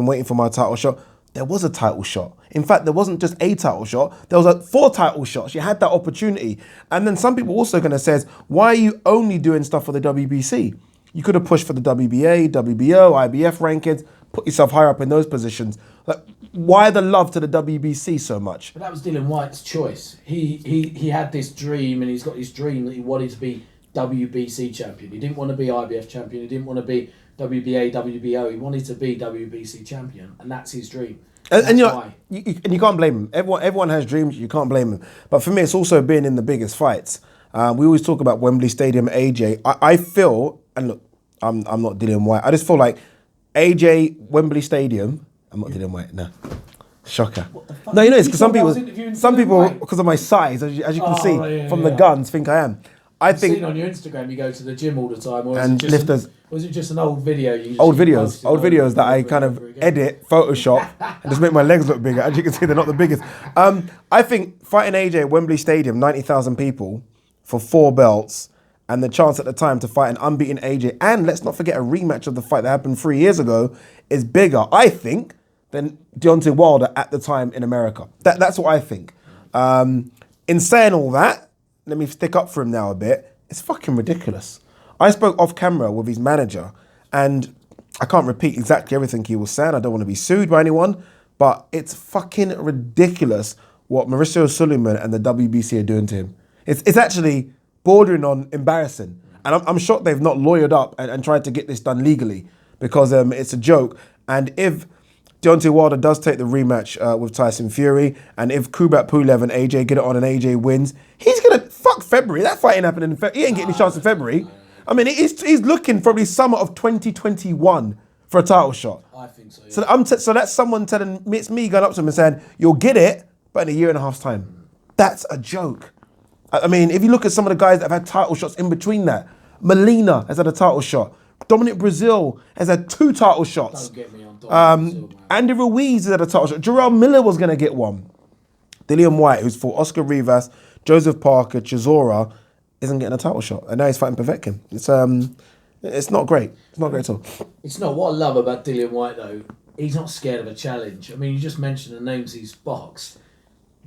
Speaker 1: there was a title shot. In fact, there wasn't just a title shot, there was 4 title shots. You had that opportunity. And then some people also going to say, why are you only doing stuff for the WBC? You could have pushed for the WBA, WBO, IBF rankings, put yourself higher up in those positions. Like, why the love to the WBC so much?
Speaker 2: But that was Dillian White's choice. He had this dream, and he's got this dream that he wanted to be WBC champion. He didn't want to be IBF champion. He didn't want to be WBA, WBO. He wanted to be WBC champion, and that's his dream.
Speaker 1: And you can't blame him. Everyone has dreams. You can't blame him. But for me, it's also been in the biggest fights. We always talk about Wembley Stadium, AJ. I feel, and look, I'm not Dillian White. I just feel like AJ Wembley Stadium. I'm not Dillian White. No, shocker. No, it's because some people, because of my size, as you can see from the guns, think I am.
Speaker 2: I've seen on your Instagram you go to the gym all the time, or is it just an old video?
Speaker 1: Old videos that I kind of edit, Photoshop, and just make my legs look bigger. As you can see, they're not the biggest. I think fighting AJ at Wembley Stadium, 90,000 people, for 4 belts, and the chance at the time to fight an unbeaten AJ, and let's not forget a rematch of the fight that happened 3 years ago, is bigger, I think, than Deontay Wilder at the time in America. That's what I think. In saying all that, let me stick up for him now a bit. It's fucking ridiculous. I spoke off camera with his manager, and I can't repeat exactly everything he was saying. I don't want to be sued by anyone, but it's fucking ridiculous what Mauricio Sulaiman and the WBC are doing to him. It's actually bordering on embarrassing. And I'm shocked they've not lawyered up and tried to get this done legally, because it's a joke. And if Deontay Wilder does take the rematch with Tyson Fury, and if Kubrat Pulev and AJ get it on and AJ wins, he's going to... Fuck February. That fight ain't happening in February. He ain't getting a chance in February. I mean, he's looking probably summer of 2021 for a title shot.
Speaker 2: I think so, yeah.
Speaker 1: So that's someone telling me, it's me going up to him and saying, you'll get it, but in a year and a half's time. That's a joke. I mean, if you look at some of the guys that have had title shots in between that, Molina has had a title shot. Dominic Brazil has had 2 title shots.
Speaker 2: Don't get me on Dominic Brazil, man.
Speaker 1: Andy Ruiz has had a title shot. Jarrell Miller was going to get one. Dillian White, who's fought Oscar Rivas, Joseph Parker, Chisora, isn't getting a title shot. And now he's fighting Povetkin. It's not great. It's not great at all.
Speaker 2: It's not. What I love about Dillian White, though, he's not scared of a challenge. I mean, you just mentioned the names he's boxed.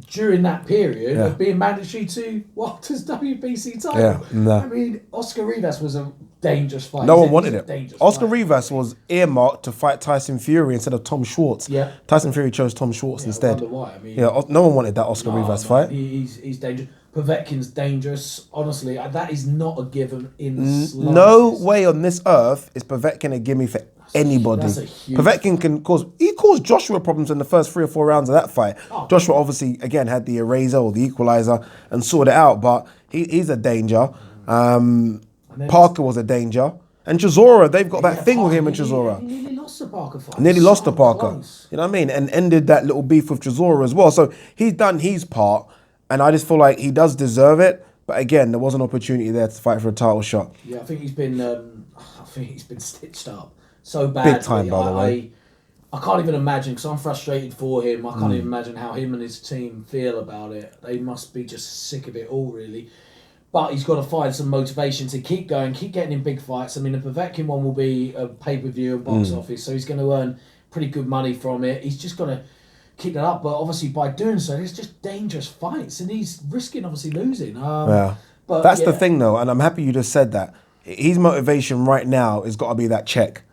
Speaker 2: During that period of being mandatory to Walter's WBC title.
Speaker 1: Yeah, no.
Speaker 2: I mean, Oscar Rivas was a dangerous fight.
Speaker 1: No one wanted it. Oscar Rivas was earmarked to fight Tyson Fury instead of Tom Schwartz.
Speaker 2: Yeah.
Speaker 1: Tyson Fury chose Tom Schwartz instead.
Speaker 2: I wonder why. I mean,
Speaker 1: no one wanted that Oscar Rivas fight.
Speaker 2: He's dangerous. Povetkin's dangerous. Honestly, that is not a given in the slightest.
Speaker 1: No way on this earth is Povetkin a gimme for anybody. Povetkin can cause Joshua problems in the first 3 or 4 rounds of that fight. Joshua obviously again had the eraser or the equalizer and sorted it out, but he's a danger. Parker was a danger. And Chisora, they've got that thing with him and Chisora.
Speaker 2: He nearly lost the Parker fight.
Speaker 1: Nearly lost to Parker. Close. You know what I mean? And ended that little beef with Chisora as well. So he's done his part, and I just feel like he does deserve it. But again, there was an opportunity there to fight for a title shot.
Speaker 2: Yeah, I think he's been stitched up so badly.
Speaker 1: Big time, by the way.
Speaker 2: I can't even imagine, because I'm frustrated for him. I can't even imagine how him and his team feel about it. They must be just sick of it all, really. But he's got to find some motivation to keep going, keep getting in big fights. I mean, the Povetkin one will be a pay-per-view and box office, so he's going to earn pretty good money from it. He's just got to keep that up. But obviously, by doing so, it's just dangerous fights, and he's risking, obviously, losing.
Speaker 1: But that's the thing, though, and I'm happy you just said that. His motivation right now has got to be that check.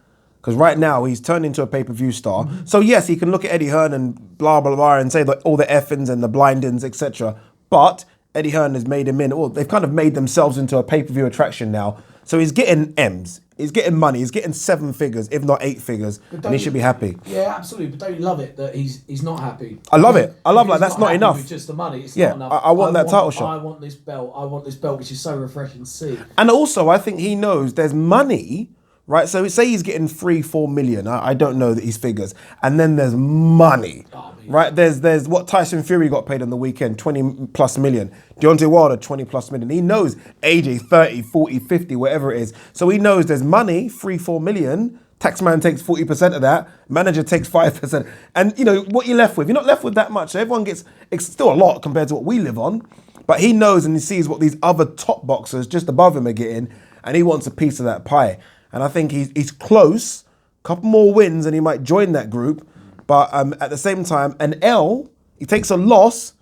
Speaker 1: Because right now, he's turned into a pay-per-view star. So, yes, he can look at Eddie Hearn and blah, blah, blah, and say like, all the effings and the blindings, etc. But Eddie Hearn has made him they've kind of made themselves into a pay-per-view attraction now. So he's getting M's. He's getting money. He's getting 7 figures, if not 8 figures. And he should be happy.
Speaker 2: Yeah, absolutely. But don't you love it that he's not happy?
Speaker 1: I love it. I love like that's not enough.
Speaker 2: With just the money. It's
Speaker 1: not
Speaker 2: enough.
Speaker 1: I want that title shot.
Speaker 2: I want this belt. I want this belt, which is so refreshing to see.
Speaker 1: And also, I think he knows there's money, right? So say he's getting 3-4 million. I don't know these figures. And then there's money. Right, there's what Tyson Fury got paid on the weekend, 20 plus million. Deontay Wilder, 20 plus million. He knows AJ 30, 40, 50, whatever it is. So he knows there's money, 3-4 million. Taxman takes 40% of that. Manager takes 5%. And you know what you're left with. You're not left with that much. So everyone gets, it's still a lot compared to what we live on. But he knows and he sees what these other top boxers just above him are getting. And he wants a piece of that pie. And I think he's close. A couple more wins and he might join that group. But at the same time, an L, he takes a loss,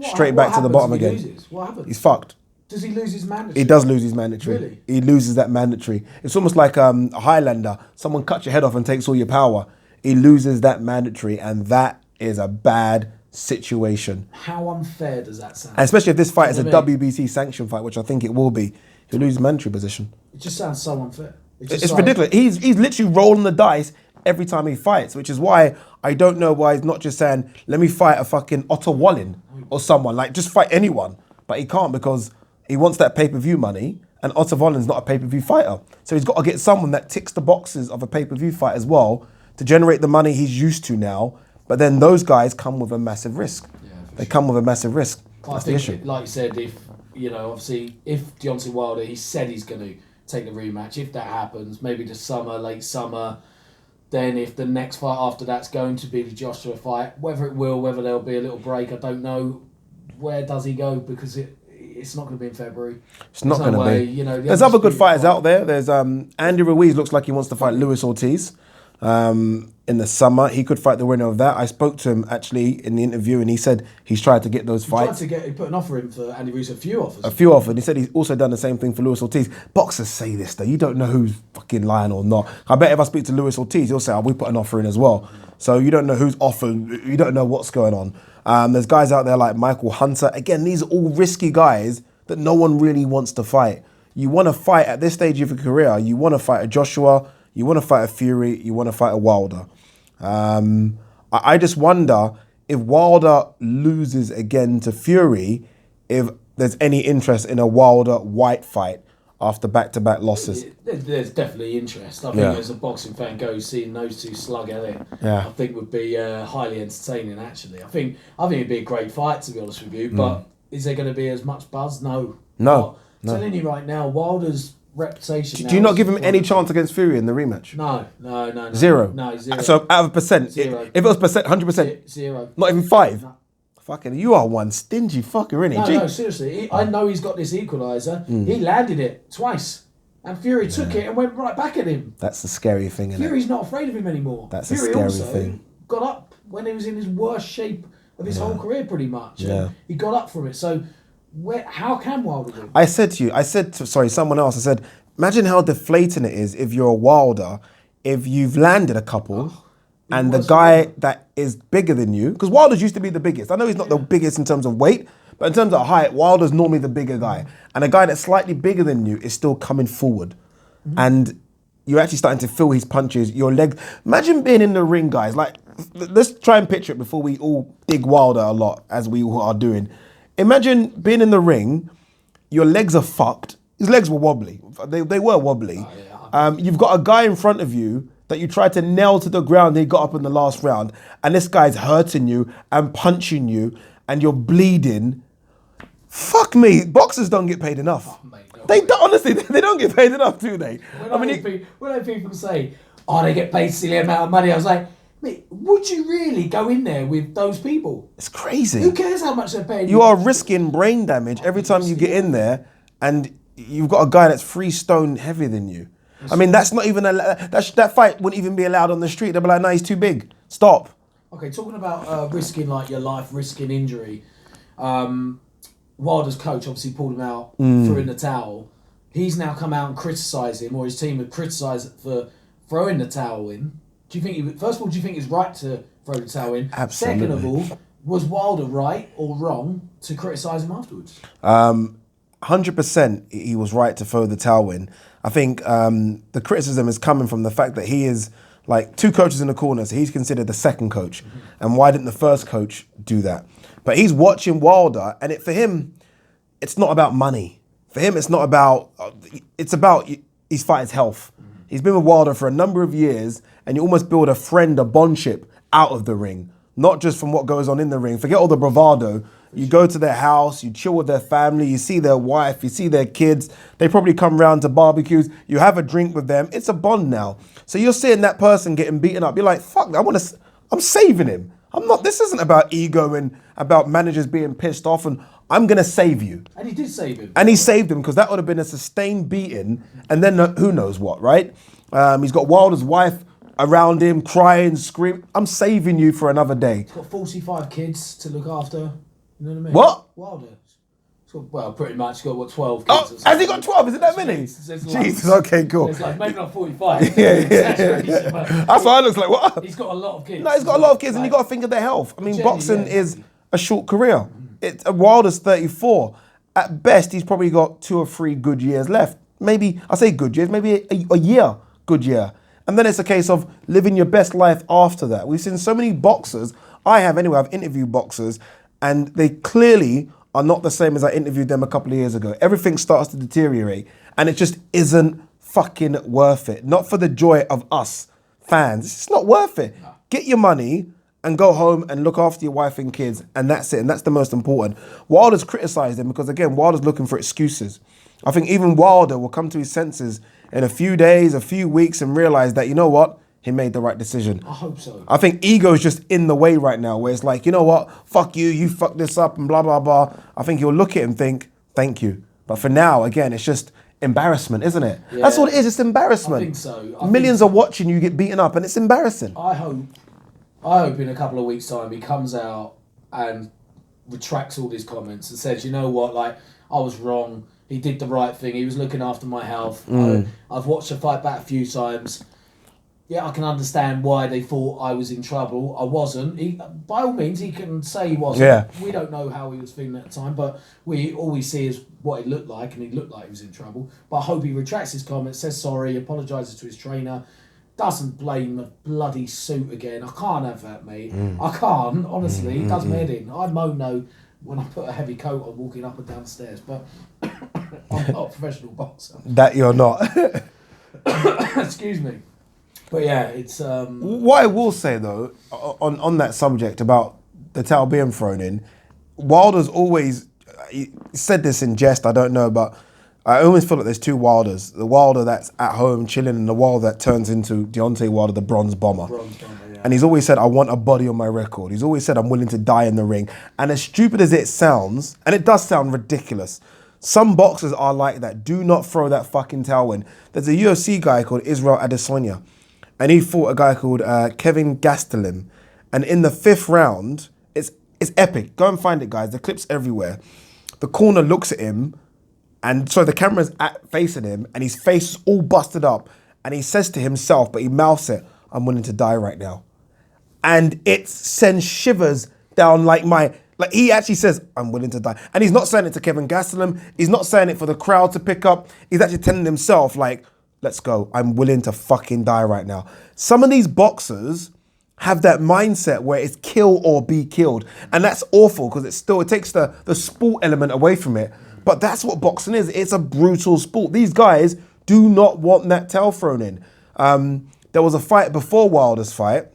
Speaker 1: straight back to the bottom again.
Speaker 2: What happens?
Speaker 1: He's fucked.
Speaker 2: Does he lose his mandatory?
Speaker 1: He does lose his mandatory.
Speaker 2: Really?
Speaker 1: He loses that mandatory. It's almost like a Highlander. Someone cuts your head off and takes all your power. He loses that mandatory, and that is a bad situation.
Speaker 2: How unfair does that sound?
Speaker 1: And especially if this fight is a WBC sanctioned fight, which I think it will be, he'll lose his mandatory position.
Speaker 2: It just sounds so unfair.
Speaker 1: It's ridiculous. He's literally rolling the dice every time he fights, which is why I don't know why he's not just saying, let me fight a fucking Otto Wallin or someone, like just fight anyone. But he can't because he wants that pay-per-view money and Otto Wallin's not a pay-per-view fighter. So he's got to get someone that ticks the boxes of a pay-per-view fight as well to generate the money he's used to now. But then those guys come with a massive risk. They come with a massive risk. That's the issue.
Speaker 2: Like you said, if Deontay Wilder, he said he's going to take the rematch. If that happens, maybe the summer, late summer. Then if the next fight after that's going to be the Joshua fight, whether there'll be a little break, I don't know. Where does he go? Because it's not going to be in February.
Speaker 1: It's not going to be. There's other good fighters out there. There's Andy Ruiz looks like he wants to fight Luis Ortiz in the summer. He could fight the winner of that. I spoke to him actually in the interview and he said he's tried to get those fights.
Speaker 2: He put an offer in for Andy Ruiz, a few offers.
Speaker 1: A few offers. He said he's also done the same thing for Luis Ortiz. Boxers say this though. You don't know who's fucking lying or not. I bet if I speak to Luis Ortiz, he'll say, we put an offer in as well. So you don't know who's offered. You don't know what's going on. There's guys out there like Michael Hunter. Again, these are all risky guys that no one really wants to fight. You want to fight at this stage of your career. You want to fight a Joshua. You want to fight a Fury. You want to fight a Wilder. I just wonder if Wilder loses again to Fury, if there's any interest in a Wilder-White fight after back-to-back losses.
Speaker 2: There's definitely interest. I think as a boxing fan goes, seeing those two slug at it, I think would be highly entertaining, actually. I think it'd be a great fight, to be honest with you, but is there going to be as much buzz? No. telling you right now, Wilder's reputation.
Speaker 1: Do you not give him any chance against Fury in the rematch?
Speaker 2: No.
Speaker 1: Zero?
Speaker 2: No, zero.
Speaker 1: So out of percent,
Speaker 2: Zero.
Speaker 1: if it was percent, 100%?
Speaker 2: Zero.
Speaker 1: Not even 5?
Speaker 2: No.
Speaker 1: Fucking, you are one stingy fucker, innit?
Speaker 2: No, seriously. I know he's got this equaliser. He landed it twice. And Fury took it and went right back at him.
Speaker 1: That's the scary thing, isn't it?
Speaker 2: Fury's not afraid of him anymore.
Speaker 1: That's
Speaker 2: Fury
Speaker 1: a scary
Speaker 2: also
Speaker 1: thing.
Speaker 2: got up when he was in his worst shape of his whole career, pretty much.
Speaker 1: Yeah.
Speaker 2: He got up from it. So, how can Wilder win?
Speaker 1: I said to someone else, I said, imagine how deflating it is if you're a Wilder, if you've landed a couple, and the guy that is bigger than you, because Wilder's used to be the biggest. I know he's not the biggest in terms of weight, but in terms of height, Wilder's normally the bigger guy. And a guy that's slightly bigger than you is still coming forward. And you're actually starting to feel his punches, your legs. Imagine being in the ring, guys. Like, let's try and picture it before we all dig Wilder a lot, as we all are doing. Imagine being in the ring, your legs are fucked. His legs were wobbly. They were wobbly. You've got a guy in front of you that you tried to nail to the ground. He got up in the last round. And this guy's hurting you and punching you and you're bleeding. Fuck me. Boxers don't get paid enough. They don't, honestly, they don't get paid enough, do they?
Speaker 2: When people say, they get paid a silly amount of money, I was like, mate, would you really go in there with those people?
Speaker 1: It's crazy.
Speaker 2: Who cares how much they're paying?
Speaker 1: You are risking brain damage every time you get in there, and you've got a guy that's 3 stone heavier than you. I mean, that's not even that fight wouldn't even be allowed on the street. They'd be like, no, he's too big. Stop.
Speaker 2: Okay, talking about risking like your life, risking injury. Wilder's coach obviously pulled him out, threw in the towel. He's now come out and criticised him, or his team have criticised for throwing the towel in. Do you think? First of all, do you think it's right to throw the towel in?
Speaker 1: Absolutely.
Speaker 2: Second of all, was Wilder right or wrong to criticise him afterwards?
Speaker 1: 100% he was right to throw the towel in. I think the criticism is coming from the fact that he is like 2 coaches in the corner, so he's considered the second coach. And why didn't the first coach do that? But he's watching Wilder, and for him, it's not about money. For him, it's not about, it's about his fighter's health. He's been with Wilder for a number of years, and you almost build a bondship out of the ring, not just from what goes on in the ring. Forget all the bravado. You go to their house, you chill with their family, you see their wife, you see their kids. They probably come round to barbecues. You have a drink with them. It's a bond now. So you're seeing that person getting beaten up. You're like, fuck, I'm saving him. This isn't about ego and about managers being pissed off, and I'm going to save you.
Speaker 2: And he did save him.
Speaker 1: And he saved him, because that would have been a sustained beating, and then who knows what, right? He's got Wilder's wife around him, crying, screaming. I'm saving you for another day.
Speaker 2: He's got 45 kids to look after. You know what I mean?
Speaker 1: What?
Speaker 2: Wilder. Well, pretty much got 12 kids.
Speaker 1: Oh, has he got 12? Is it that many? Jesus, okay, cool.
Speaker 2: It's like, maybe not 45.
Speaker 1: Yeah. That's why I look like, what?
Speaker 2: He's got a lot of kids.
Speaker 1: No, he's got a lot of kids, and you got to think of their health. I mean, boxing is a short career. Wilder's 34. At best, he's probably got 2 or 3 good years left. Maybe, I say good years, maybe a year, good year. And then it's a case of living your best life after that. We've seen so many boxers, I've interviewed boxers, and they clearly are not the same as I interviewed them a couple of years ago. Everything starts to deteriorate, and it just isn't fucking worth it. Not for the joy of us fans. It's just not worth it. Get your money and go home and look after your wife and kids, and that's it. And that's the most important. Wilder's criticised him because, again, Wilder's looking for excuses. I think even Wilder will come to his senses in a few days, a few weeks, and realise that, you know what? He made the right decision.
Speaker 2: I hope so.
Speaker 1: I think ego is just in the way right now, where it's like, you know what? Fuck you, you fucked this up, and blah, blah, blah. I think he'll look at it and think, thank you. But for now, again, it's just embarrassment, isn't it? Yeah. That's all it is, it's embarrassment.
Speaker 2: I think so.
Speaker 1: Millions are watching you get beaten up, and it's embarrassing.
Speaker 2: I hope in a couple of weeks' time he comes out and retracts all his comments and says, you know what, like, I was wrong. He did the right thing. He was looking after my health. I've watched the fight back a few times. Yeah, I can understand why they thought I was in trouble. I wasn't. By all means, he can say he wasn't.
Speaker 1: Yeah.
Speaker 2: We don't know how he was feeling at the time, but all we see is what he looked like, and he looked like he was in trouble. But I hope he retracts his comments, says sorry, apologises to his trainer, doesn't blame the bloody suit again. I can't have that, mate. I can't, honestly. It does my head in. I moan when I put a heavy coat on walking up and down the stairs, but I'm not a professional boxer.
Speaker 1: That you're not.
Speaker 2: Excuse me. But yeah, it's...
Speaker 1: What I will say, though, on that subject about the towel being thrown in, Wilder's always... He said this in jest, I don't know, but I always feel like there's two Wilders. The Wilder that's at home chilling and the Wilder that turns into Deontay Wilder, the bronze bomber.
Speaker 2: Yeah.
Speaker 1: And he's always said, I want a body on my record. He's always said, I'm willing to die in the ring. And as stupid as it sounds, and it does sound ridiculous, some boxers are like that. Do not throw that fucking towel in. There's a UFC guy called Israel Adesanya, and he fought a guy called Kevin Gastelum. And in the 5th round, it's epic. Go and find it, guys. The clip's everywhere. The corner looks at him, and so the camera's facing him, and his face is all busted up, and he says to himself, but he mouths it, I'm willing to die right now. And it sends shivers down like he actually says, I'm willing to die. And he's not saying it to Kevin Gastelum. He's not saying it for the crowd to pick up. He's actually telling himself, like, let's go. I'm willing to fucking die right now. Some of these boxers have that mindset where it's kill or be killed. And that's awful because it takes the sport element away from it. But that's what boxing is. It's a brutal sport. These guys do not want that towel thrown in. There was a fight before Wilder's fight.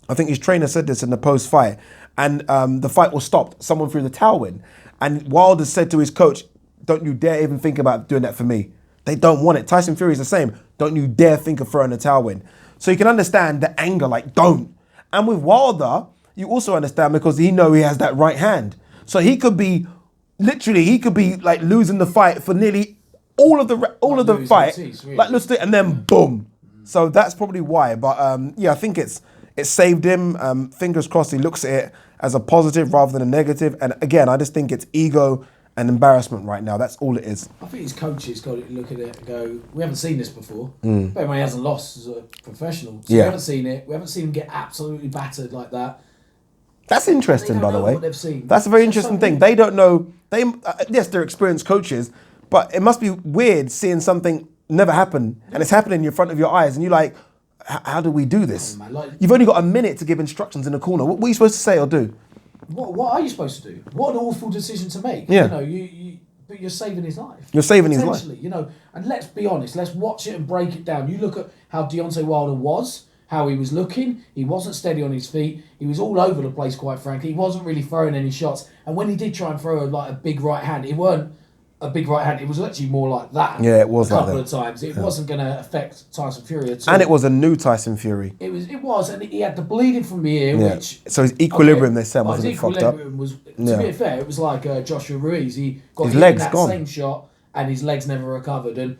Speaker 1: I think his trainer said this in the post-fight. And the fight was stopped. Someone threw the towel in. And Wilder said to his coach, don't you dare even think about doing that for me. They don't want it. Tyson Fury is the same. Don't you dare think of throwing a towel in. So you can understand the anger, like, don't. And with Wilder, you also understand because he has that right hand. So he could be like losing the fight for nearly all of the fight. Really. Like, let's do it, and then boom. So that's probably why. But I think it saved him. Fingers crossed he looks at it as a positive rather than a negative. And again, I just think it's ego and embarrassment right now. That's all it is.
Speaker 2: I think his coaches got to look at it and go, we haven't seen this before. But he hasn't lost as a professional. So we haven't seen it. We haven't seen him get absolutely battered like that.
Speaker 1: That's interesting, by the way.
Speaker 2: What they've seen.
Speaker 1: That's a very interesting thing. They don't know. Yes, they're experienced coaches, but it must be weird seeing something never happen and it's happening in front of your eyes and you're like, how do we do this? You've only got a minute to give instructions in the corner. What are you supposed to say or do?
Speaker 2: What are you supposed to do? What an awful decision to make.
Speaker 1: Yeah.
Speaker 2: But you're saving his life.
Speaker 1: You're saving his life.
Speaker 2: And let's be honest, let's watch it and break it down. You look at how Deontay Wilder was, how he was looking. He wasn't steady on his feet. He was all over the place, quite frankly. He wasn't really throwing any shots. And when he did try and throw a big right hand, it weren't a big right hand. It was actually more like that.
Speaker 1: Yeah, it was
Speaker 2: a couple of times. It wasn't going to affect Tyson Fury at all.
Speaker 1: And it was a new Tyson Fury.
Speaker 2: It was, and he had the bleeding from the ear, which...
Speaker 1: So his equilibrium, they said, wasn't fucked up.
Speaker 2: To be fair, it was like Joshua Ruiz. He got
Speaker 1: his
Speaker 2: hit
Speaker 1: legs
Speaker 2: in that
Speaker 1: gone.
Speaker 2: same shot, and his legs never recovered. And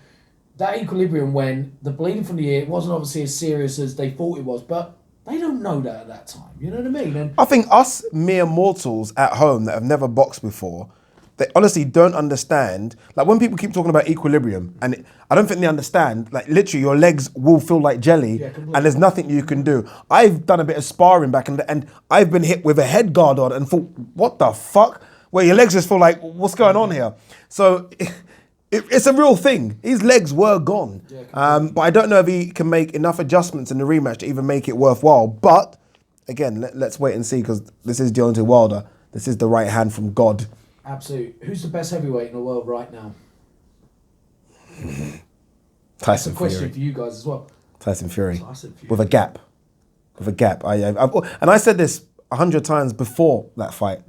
Speaker 2: that equilibrium, when the bleeding from the ear, it wasn't obviously as serious as they thought it was, but they don't know that at that time. You know what I mean? And
Speaker 1: I think us mere mortals at home that have never boxed before, they honestly don't understand. Like when people keep talking about equilibrium, and I don't think they understand, like literally your legs will feel like jelly and there's nothing you can do. I've done a bit of sparring back and I've been hit with a head guard on and thought, what the fuck? Where your legs just feel like, what's going on here? So it's a real thing. His legs were gone. But I don't know if he can make enough adjustments in the rematch to even make it worthwhile. But again, let's wait and see because this is Deontay Wilder. This is the right hand from God.
Speaker 2: Absolutely. Who's the best heavyweight in the world right now?
Speaker 1: Tyson Fury.
Speaker 2: That's a question for you guys as well.
Speaker 1: Tyson Fury. With a gap. And I said this 100 times before that fight.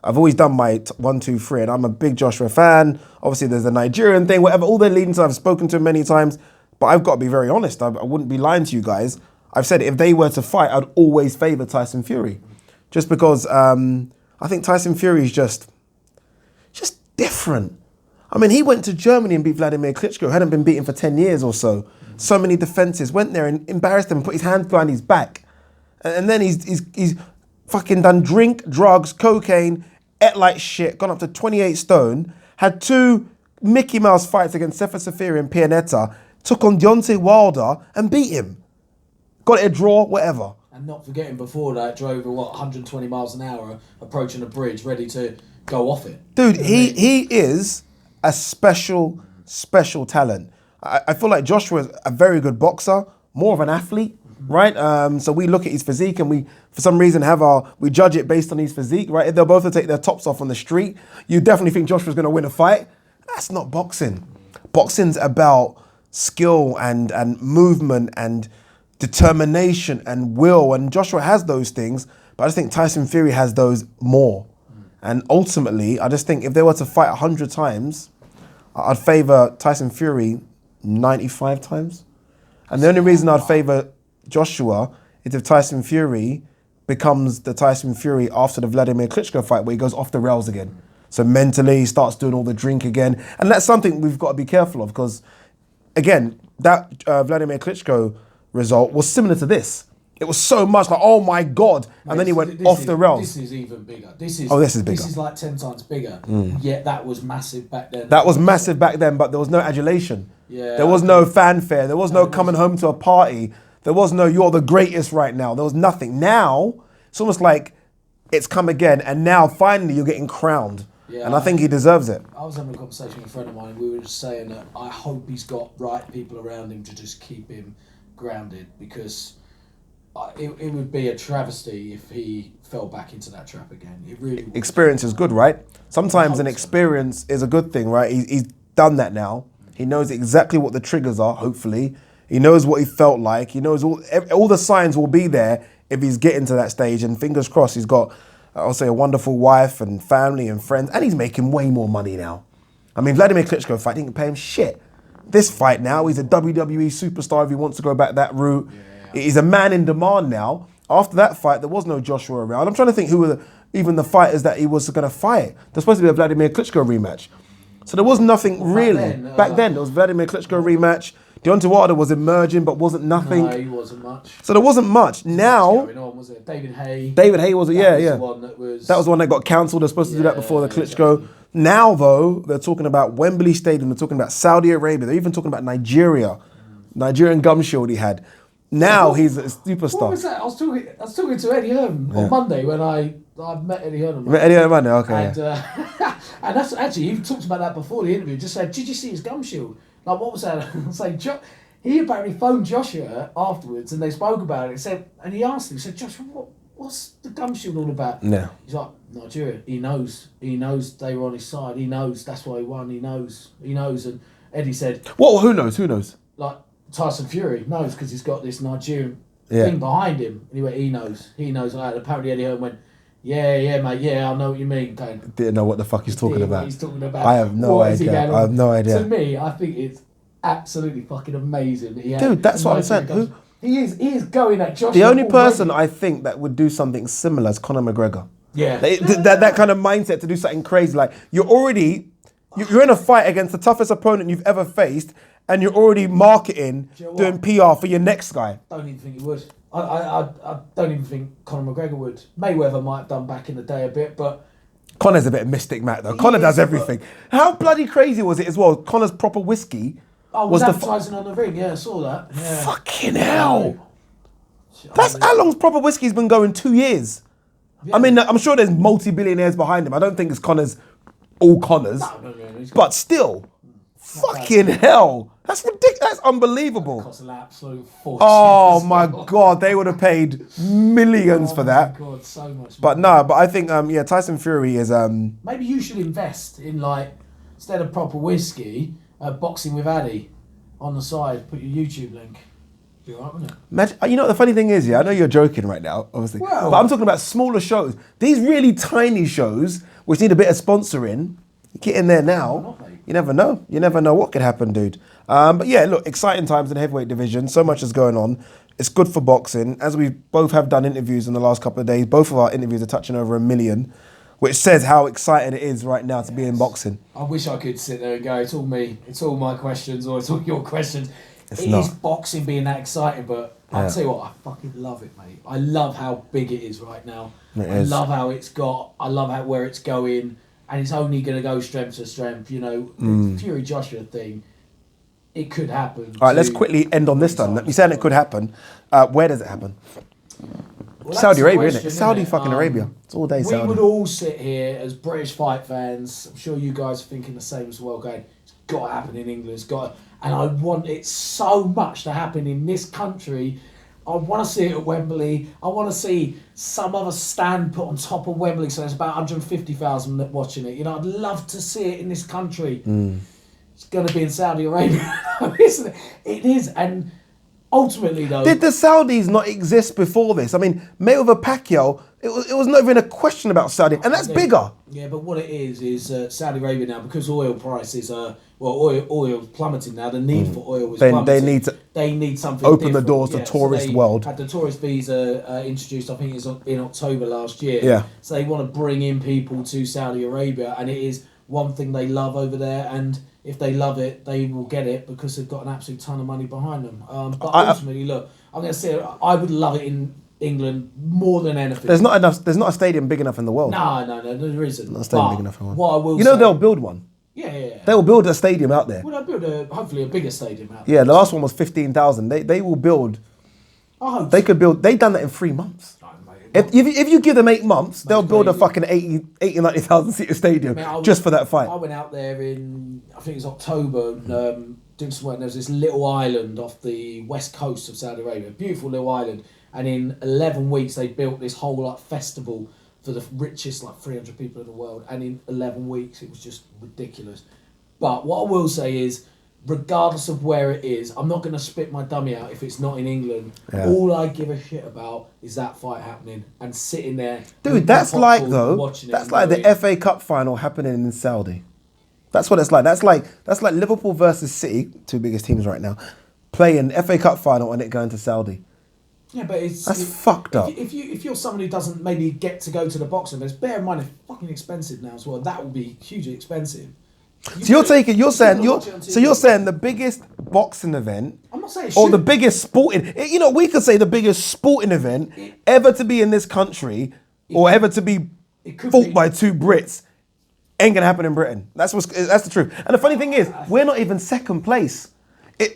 Speaker 1: I've always done my 1, 2, 3, and I'm a big Joshua fan. Obviously, there's the Nigerian thing, whatever. All they're leading to, I've spoken to him many times. But I've got to be very honest. I wouldn't be lying to you guys. I've said if they were to fight, I'd always favour Tyson Fury. Just because I think Tyson Fury is just different. I mean, he went to Germany and beat Vladimir Klitschko, hadn't been beaten for 10 years or so. So many defences, went there and embarrassed him, put his hands behind his back. And then he's fucking done drink, drugs, cocaine, ate like shit, gone up to 28 stone, had 2 Mickey Mouse fights against Sefer Safiri and Pianetta, took on Deontay Wilder and beat him. Got it a draw, whatever.
Speaker 2: And not forgetting before that, drove 120 miles an hour, approaching a bridge, ready to go off it.
Speaker 1: Dude, he is a special talent. I feel like Joshua is a very good boxer, more of an athlete, right? So we look at his physique and we, for some reason, we judge it based on his physique, right? If they're both to take their tops off on the street, you definitely think Joshua's going to win a fight. That's not boxing. Boxing's about skill and movement and determination and will, and Joshua has those things, but I just think Tyson Fury has those more. And ultimately, I just think if they were to fight 100 times, I'd favour Tyson Fury 95 times. And the only reason I'd favour Joshua is if Tyson Fury becomes the Tyson Fury after the Vladimir Klitschko fight where he goes off the rails again. So mentally he starts doing all the drink again. And that's something we've got to be careful of because, again, that Vladimir Klitschko result was similar to this. It was so much like, oh my God. And then he went off the rails.
Speaker 2: This is even bigger. This is bigger. This is like 10 times bigger. Yet that was massive back then.
Speaker 1: That was massive back then, but there was no adulation. Yeah. There was no fanfare. There was no coming home to a party. There was no, you're the greatest right now. There was nothing. Now, it's almost like it's come again. And now, finally, you're getting crowned. Yeah, and I think he deserves it.
Speaker 2: I was having a conversation with a friend of mine. We were just saying that I hope he's got right people around him to just keep him grounded because it would be a travesty if he fell back into that trap again. It really would.
Speaker 1: Experience is good, right? Sometimes an experience is a good thing, right? He's done that now. He knows exactly what the triggers are, hopefully. He knows what he felt like. He knows all the signs will be there if he's getting to that stage. And fingers crossed, he's got, I'll say, a wonderful wife and family and friends. And he's making way more money now. I mean, Vladimir Klitschko fight didn't pay him shit. This fight now, he's a WWE superstar if he wants to go back that route. Yeah. He's a man in demand now. After that fight, there was no Joshua around. I'm trying to think who were even the fighters that he was going to fight. There's supposed to be a Vladimir Klitschko rematch. So there was nothing really. Back then, there was Vladimir Klitschko rematch. Deontay Wilder was emerging, but wasn't nothing.
Speaker 2: No, he wasn't much.
Speaker 1: So there wasn't much. Now,
Speaker 2: what's going on, was it? David Haye
Speaker 1: was it?
Speaker 2: Yeah.
Speaker 1: The one that was the one that got cancelled. They're supposed to do that before the Klitschko. Exactly. Now, though, they're talking about Wembley Stadium. They're talking about Saudi Arabia. They're even talking about Nigeria. Nigerian gum shield he had. Now he's a superstar.
Speaker 2: What was that? I was talking to Eddie Hearn on Monday when I met Eddie Hearn on Monday.
Speaker 1: Met Eddie Hearn on Monday, okay.
Speaker 2: And, and that's actually, he talked about that before the interview. Just said, did you see his gum shield? Like, what was that? It's like, he apparently phoned Joshua afterwards and they spoke about it. And he asked him, he said, Joshua, what's the gum shield all about?
Speaker 1: Yeah.
Speaker 2: He's like, Nigeria. He knows they were on his side. He knows that's why he won. He knows. And Eddie said,
Speaker 1: "What? Who knows? Who knows?"
Speaker 2: Like Tyson Fury knows because he's got this Nigerian thing behind him. And he went, he knows. Like that. Apparently Eddie Hearn went, yeah, mate, yeah, I know what you mean.
Speaker 1: Didn't know what the fuck he's talking about.
Speaker 2: He's talking about.
Speaker 1: I have no idea. I have no idea.
Speaker 2: To me, I think it's absolutely fucking amazing.
Speaker 1: Dude, that's what I'm saying.
Speaker 2: He is going at Joshua.
Speaker 1: The only person I think that would do something similar is Conor McGregor.
Speaker 2: Yeah.
Speaker 1: That kind of mindset to do something crazy. Like, you're in a fight against the toughest opponent you've ever faced, and you're already marketing, doing PR for your next guy.
Speaker 2: I don't even think he would. I don't even think Conor McGregor would. Mayweather might have done back in the day a bit, but...
Speaker 1: Conor's a bit of mystic, Matt, though. Conor does everything. How bloody crazy was it as well? Conor's proper whiskey...
Speaker 2: was advertising on the ring, yeah, I saw that. Yeah.
Speaker 1: Fucking hell. That's how long's proper whiskey's been going? 2 years. Yeah. I mean, I'm sure there's multi-billionaires behind him. I don't think it's all Connor's. No, but still, fucking hell. That's ridiculous. That's unbelievable.
Speaker 2: That costs an absolute fortune.
Speaker 1: Oh my God, they would have paid millions for that. Oh my
Speaker 2: God, so much.
Speaker 1: But no, but I think, Tyson Fury is...
Speaker 2: Maybe you should invest in, like, instead of proper whiskey... boxing with Addy on the side. Put your YouTube link. Be alright, wouldn't it?
Speaker 1: Imagine, you know what the funny thing is, I know you're joking right now, obviously, but I'm talking about smaller shows. These really tiny shows, which need a bit of sponsoring, get in there now. You never know. You never know what could happen, dude. But yeah, look, exciting times in the heavyweight division. So much is going on. It's good for boxing. As we both have done interviews in the last couple of days, both of our interviews are touching over 1 million. Which says how exciting it is right now to be in boxing.
Speaker 2: I wish I could sit there and go, it's all me, it's all my questions, or it's all your questions. It is boxing being that exciting, but I'll tell you what, I fucking love it, mate. I love how big it is right now. I love how it's got, I love where it's going, and it's only going to go strength to strength. You know, the Fury Joshua thing, it could happen.
Speaker 1: All right, let's quickly end on this then. You're saying it could happen. Where does it happen?
Speaker 2: Well,
Speaker 1: Saudi Arabia, isn't it? Saudi fucking Arabia. It's all day Saudi.
Speaker 2: We would all sit here as British fight fans. I'm sure you guys are thinking the same as well, going, it's got to happen in England. It's got to, and I want it so much to happen in this country. I want to see it at Wembley. I want to see some other stand put on top of Wembley, so there's about 150,000 watching it. You know, I'd love to see it in this country. It's going to be in Saudi Arabia, isn't it? It is, and ultimately though,
Speaker 1: did the Saudis not exist before this? I mean, Mayweather Pacquiao, it was not even a question about Saudi, and that's bigger.
Speaker 2: Yeah, but what it is Saudi Arabia now, because oil prices are oil's plummeting now. The need for oil is plummeting. They need something.
Speaker 1: Open the doors to tourist world.
Speaker 2: Had the tourist visa introduced. I think it's in October last year.
Speaker 1: Yeah.
Speaker 2: So they want to bring in people to Saudi Arabia, and it is one thing they love over there. And if they love it, they will get it because they've got an absolute ton of money behind them. But ultimately, look, I'm going to say I would love it in England more than anything.
Speaker 1: There's not a stadium big enough in the world.
Speaker 2: No, there isn't.
Speaker 1: Not a stadium big enough in the world.
Speaker 2: What I will
Speaker 1: say, they'll build one.
Speaker 2: Yeah.
Speaker 1: They will build a stadium out there.
Speaker 2: Well, they'll build hopefully a bigger stadium out there.
Speaker 1: Yeah, the last one was 15,000. They will build.
Speaker 2: I hope
Speaker 1: they could build. They've done that in 3 months. If you give them 8 months, they'll build a fucking 90,000 seater stadium just for that fight.
Speaker 2: I went out there I think it was October, doing some work. There was this little island off the west coast of Saudi Arabia, a beautiful little island. And in 11 weeks, they built this whole festival for the richest 300 people in the world. And in 11 weeks, it was just ridiculous. But what I will say is, regardless of where it is, I'm not going to spit my dummy out if it's not in England. Yeah. All I give a shit about is that fight happening and sitting there.
Speaker 1: Dude, that's like the FA Cup final happening in Saudi. That's what it's like. That's like Liverpool versus City, 2 biggest teams right now, playing FA Cup final and it going to Saudi.
Speaker 2: Yeah, but
Speaker 1: that's fucked up.
Speaker 2: If you're someone who doesn't maybe get to go to the boxing events, bear in mind it's fucking expensive now as well. That will be hugely expensive.
Speaker 1: You're saying the biggest boxing event,
Speaker 2: I'm not saying
Speaker 1: or the biggest sporting, we could say the biggest sporting event ever to be in this country, or ever to be fought by 2 Brits, ain't gonna happen in Britain. That's the truth. And the funny thing is, we're not even second place. If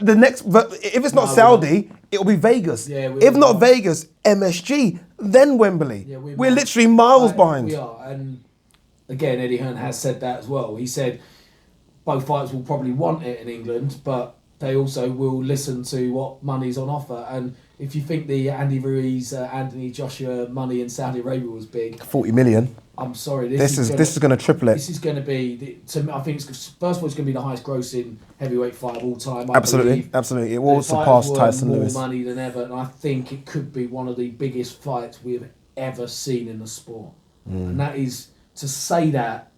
Speaker 1: it's not Saudi, it'll be Vegas. Yeah, if not Vegas, MSG, then Wembley. Yeah, we're literally miles behind.
Speaker 2: We are, and again, Eddie Hearn has said that as well. He said both fighters will probably want it in England, but they also will listen to what money's on offer. And if you think the Andy Ruiz, Anthony Joshua money in Saudi Arabia was big,
Speaker 1: 40 million.
Speaker 2: I'm sorry,
Speaker 1: this is going to triple it.
Speaker 2: This is going to be, I think first of all, it's going to be the highest grossing heavyweight fight of all time.
Speaker 1: Absolutely. It will surpass Tyson Lewis.
Speaker 2: More money than ever, and I think it could be one of the biggest fights we've ever seen in the sport. And that is, to say that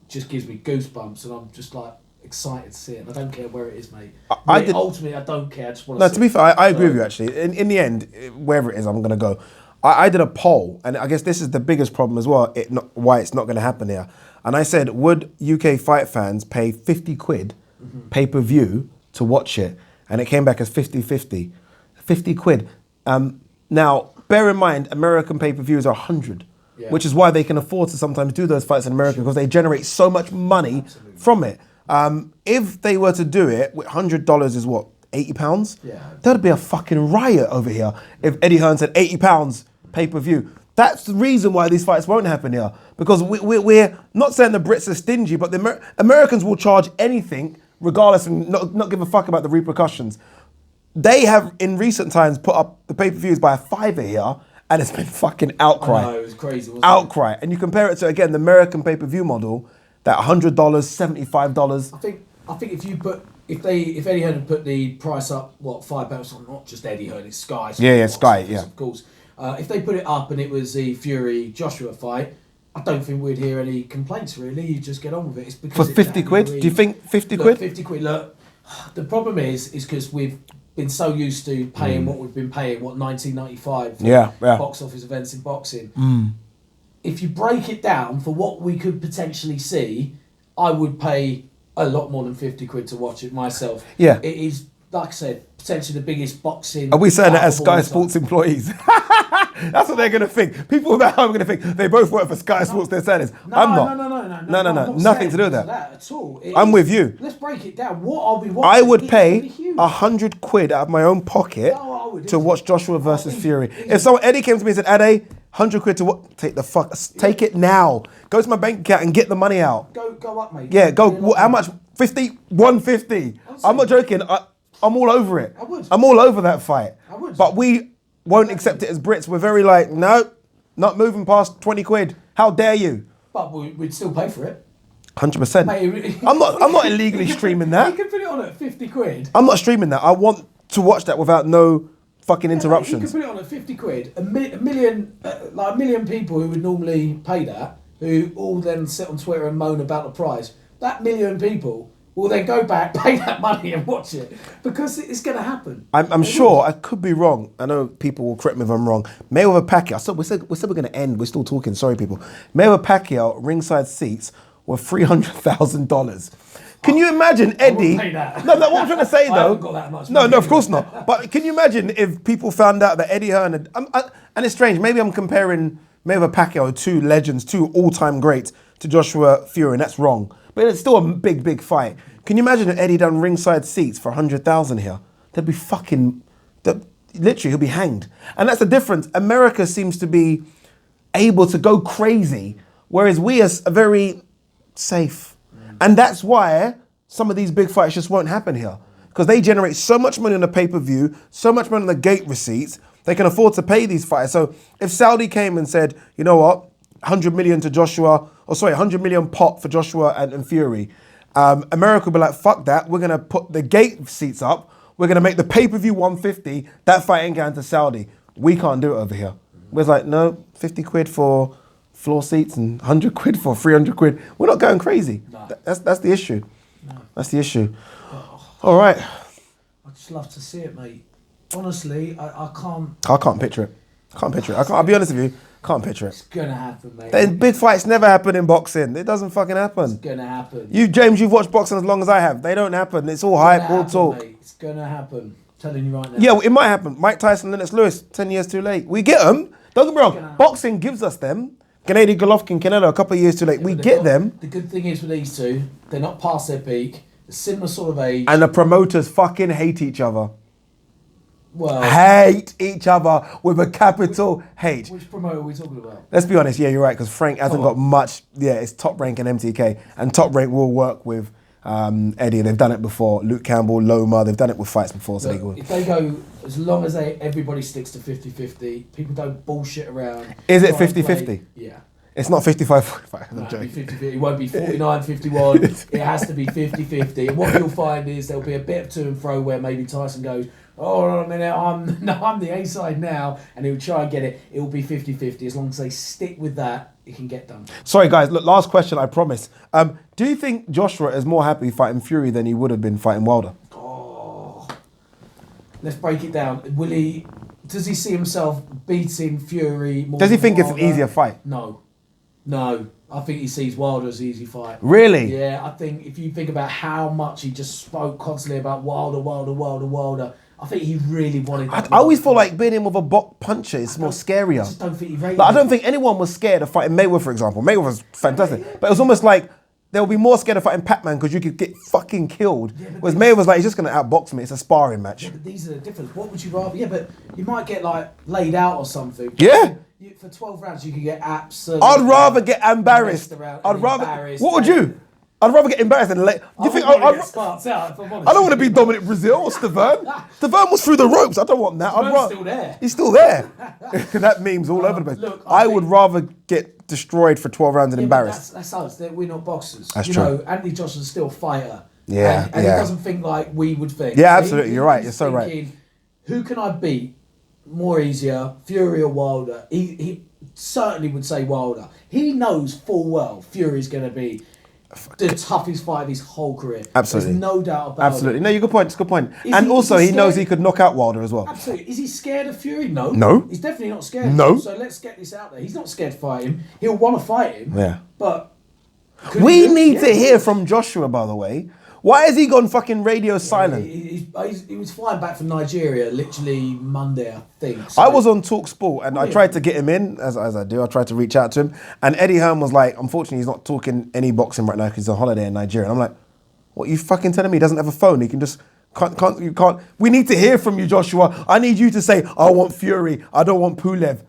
Speaker 2: just gives me goosebumps, and I'm just excited to see it. And I don't care where it is, mate. Ultimately, I don't care. I just want to.
Speaker 1: No, to be fair, I agree with you actually. In the end, wherever it is, I'm going to go. I did a poll, and I guess this is the biggest problem as well, why it's not going to happen here. And I said, would UK fight fans pay 50 quid pay-per-view to watch it? And it came back as 50-50. 50 quid. Now, bear in mind, American pay-per-views are 100, which is why they can afford to sometimes do those fights in America, because they generate so much money from it. If they were to do it, $100 is what? £80? Yeah. That'd be a fucking riot over here if Eddie Hearn said £80 pay-per-view. That's the reason why these fights won't happen here. Because we're not saying the Brits are stingy, but the Americans will charge anything regardless and not give a fuck about the repercussions. They have, in recent times, put up the pay-per-views by $5 here, and it's been fucking outcry.
Speaker 2: I know, it was crazy, wasn't
Speaker 1: outcry. And you compare it to, again, the American pay-per-view model, that $100, $75.
Speaker 2: I think if Eddie Hearn had put the price up, £5, not just Eddie Hearn, it's Sky.
Speaker 1: Sky,
Speaker 2: of course. If they put it up and it was the Fury Joshua fight, I don't think we'd hear any complaints really. You just get on with it. It's because
Speaker 1: for 50 quid? Do you think 50 quid?
Speaker 2: 50 quid. Look, the problem is because we've been so used to paying what we've been paying, $19.95 for box office events in boxing. If you break it down for what we could potentially see, I would pay a lot more than 50 quid to watch it myself.
Speaker 1: Yeah.
Speaker 2: It is, like I said, potentially the biggest boxing.
Speaker 1: Are we saying that as Sky Sports employees? That's what they're going to think. People at home are going to think they both work for Sky Sports. They're saying this. I'm not. No. Nothing to do with that
Speaker 2: at all.
Speaker 1: I'm with you.
Speaker 2: Let's break it down. What are we watching?
Speaker 1: I would pay 100 quid out of my own pocket to watch Joshua versus Fury. If Eddie came to me and said, Ade, 100 quid to what? Take it now. Go to my bank account and get the money out.
Speaker 2: Go up, mate.
Speaker 1: Yeah, go. How much? 50? 150. I'm not joking. I'm all over it.
Speaker 2: I would.
Speaker 1: I'm all over that fight.
Speaker 2: I would.
Speaker 1: But we won't accept it as Brits. We're very no, not moving past 20 quid. How dare you?
Speaker 2: But we'd still pay for it.
Speaker 1: 100%. I'm not illegally streaming that.
Speaker 2: You can put it on at 50 quid.
Speaker 1: I'm not streaming that. I want to watch that without no fucking interruptions.
Speaker 2: You could put it on at 50 quid. A million, like a million people who would normally pay that, who all then sit on Twitter and moan about the price. That million people will then go back, pay that money and watch it because it's going to happen.
Speaker 1: I'm sure, I could be wrong. I know people will correct me if I'm wrong. Mayweather Pacquiao, so we said we're going to end, we're still talking, sorry people. Mayweather Pacquiao ringside seats were $300,000. Can you imagine Eddie?
Speaker 2: Pay that.
Speaker 1: No, what I'm trying to say though.
Speaker 2: I haven't got that much.
Speaker 1: No, of course not. But can you imagine if people found out that Eddie Hearn and it's strange. Maybe I'm comparing Mayweather Pacquiao, two legends, two all-time greats, to Joshua Fury, and that's wrong. But it's still a big fight. Can you imagine if Eddie done ringside seats for 100,000 here? They'd be literally he'll be hanged. And that's the difference. America seems to be able to go crazy, whereas we are very safe. And that's why some of these big fights just won't happen here. Because they generate so much money on the pay-per-view, so much money on the gate receipts, they can afford to pay these fighters. So if Saudi came and said, you know what, 100 million to Joshua, 100 million pot for Joshua and Fury, America would be like, fuck that, we're going to put the gate seats up, we're going to make the pay-per-view 150, that fight ain't going to Saudi. We can't do it over here. We're like, no, 50 quid for floor seats and 100 quid for 300 quid. We're not going crazy. No. That's the issue. No. That's the issue. All right.
Speaker 2: I'd just love to see it, mate. Honestly, I can't.
Speaker 1: I can't picture it. I'll be honest with you. Can't picture it.
Speaker 2: It's gonna happen, mate.
Speaker 1: Big fights never happen in boxing. It doesn't fucking happen.
Speaker 2: It's gonna happen.
Speaker 1: James, you've watched boxing as long as I have. They don't happen. It's all hype, all talk.
Speaker 2: Mate. It's gonna happen. I'm telling you right now.
Speaker 1: Yeah, it might happen. Mike Tyson, Lennox Lewis, 10 years too late. We get them. Don't get me wrong. Boxing gives us them. Gennady Golovkin, Canelo, a couple of years too late. We get them.
Speaker 2: The good thing is with these two, they're not past their peak. They're similar sort of age.
Speaker 1: And the promoters fucking hate each other.
Speaker 2: Well,
Speaker 1: hate each other with a capital H.
Speaker 2: Which promoter are we talking about?
Speaker 1: Let's be honest. Yeah, you're right. Because Frank hasn't got much. Yeah, it's Top Rank and MTK. And Top Rank will work with Eddie. They've done it before. Luke Campbell, Loma. They've done it with fights before. So
Speaker 2: Look, if they go, as long as everybody sticks to 50-50, people don't bullshit around.
Speaker 1: Is it 50-50?
Speaker 2: Yeah.
Speaker 1: It's not 55-45.
Speaker 2: No, it'll be 50-50. It won't be 49-51. It has to be 50-50. And what you'll find is there'll be a bit of to and fro where maybe Tyson goes, oh, hold on a minute, I'm the A side now, and he'll try and get it. It will be 50-50. As long as they stick with that, it can get done.
Speaker 1: Sorry, guys. Look, last question, I promise. Do you think Joshua is more happy fighting Fury than he would have been fighting Wilder?
Speaker 2: Oh, let's break it down. Does he see himself beating Fury more?
Speaker 1: Does he think
Speaker 2: Wilder?
Speaker 1: it's an easier fight?
Speaker 2: No. I think he sees Wilder as an easy fight.
Speaker 1: Really?
Speaker 2: Yeah, I think if you think about how much he just spoke constantly about Wilder, I think he really wanted that.
Speaker 1: I always feel like being in with a puncher is more scarier.
Speaker 2: I just don't think he rated
Speaker 1: I don't think anyone was scared of fighting Mayweather, for example. Mayweather was fantastic. Yeah. But it was almost like they'll be more scared of fighting Pac-Man because you could get fucking killed. Yeah, whereas Mayweather's like, he's just going to outbox me. It's a sparring match.
Speaker 2: Yeah, but these are the difference. What would you rather? Yeah, but you might get like laid out or something.
Speaker 1: Yeah.
Speaker 2: For 12 rounds, you could get absolutely...
Speaker 1: I'd rather get embarrassed. What would you? I'd rather get embarrassed than let. You think
Speaker 2: get sparked out? If I'm honest.
Speaker 1: I don't want to be Dominic Brazil or Stavern. Stavern was through the ropes. I don't want that.
Speaker 2: Still there.
Speaker 1: He's still there. That meme's all over the place. Look, I would rather get destroyed for 12 rounds and embarrassed.
Speaker 2: That's us. We're not boxers.
Speaker 1: That's true.
Speaker 2: Anthony Joshua's still a fighter.
Speaker 1: Yeah,
Speaker 2: and he doesn't think like we would think.
Speaker 1: Yeah, absolutely. You're right. You're so right.
Speaker 2: Who can I beat more easier, Fury or Wilder? He certainly would say Wilder. He knows full well Fury's going to be the toughest fight of his whole career.
Speaker 1: Absolutely.
Speaker 2: There's no doubt about it.
Speaker 1: Absolutely. No, good point. It's a good point. And also, he knows he could knock out Wilder as well.
Speaker 2: Absolutely. Is he scared of Fury? No.
Speaker 1: No.
Speaker 2: He's definitely not scared.
Speaker 1: No.
Speaker 2: So let's get this out there. He's not scared to fight him. He'll want to fight him.
Speaker 1: Yeah.
Speaker 2: But...
Speaker 1: We need to hear from Joshua, by the way. Why has he gone fucking radio silent?
Speaker 2: He was flying back from Nigeria literally Monday, I think. So.
Speaker 1: I was on Talk Sport and I tried to get him in, as I do. I tried to reach out to him. And Eddie Hearn was like, unfortunately, he's not talking any boxing right now because he's on holiday in Nigeria. And I'm like, what are you fucking telling me? He doesn't have a phone. He can just... You can't. We need to hear from you, Joshua. I need you to say, I want Fury. I don't want Pulev.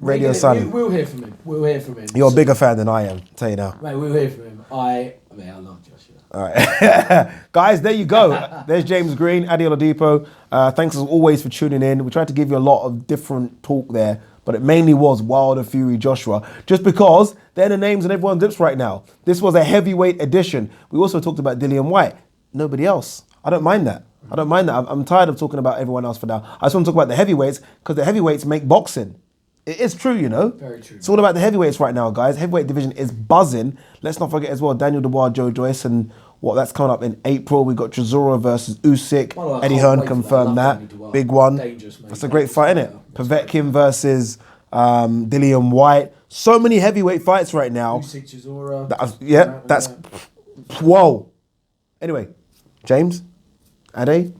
Speaker 1: Radio silent.
Speaker 2: We'll hear from him. We'll hear from him.
Speaker 1: You're a bigger fan than I am, I'll tell you now.
Speaker 2: Mate, we'll hear from him. I love Joshua.
Speaker 1: All right. Guys, there you go. There's James Green, Adi Oladipo. Thanks as always for tuning in. We tried to give you a lot of different talk there, but it mainly was Wilder, Fury, Joshua, just because they're the names on everyone's lips right now. This was a heavyweight edition. We also talked about Dillian White. Nobody else. I don't mind that. I don't mind that. I'm tired of talking about everyone else for now. I just want to talk about the heavyweights because the heavyweights make boxing. It is true, you know.
Speaker 2: Very true.
Speaker 1: It's all about the heavyweights right now, guys. Heavyweight division is buzzing. Let's not forget as well, Daniel Dubois, Joe Joyce, and that's coming up in April. We got Chisora versus Usyk.
Speaker 2: Well,
Speaker 1: Eddie Hearn confirmed that. Big one.
Speaker 2: Dangerous, mate.
Speaker 1: That's a great fight, isn't it? Povetkin versus Dillian White. So many heavyweight fights right now.
Speaker 2: Usyk, Chisora.
Speaker 1: That's whoa. Anyway, James, Ade.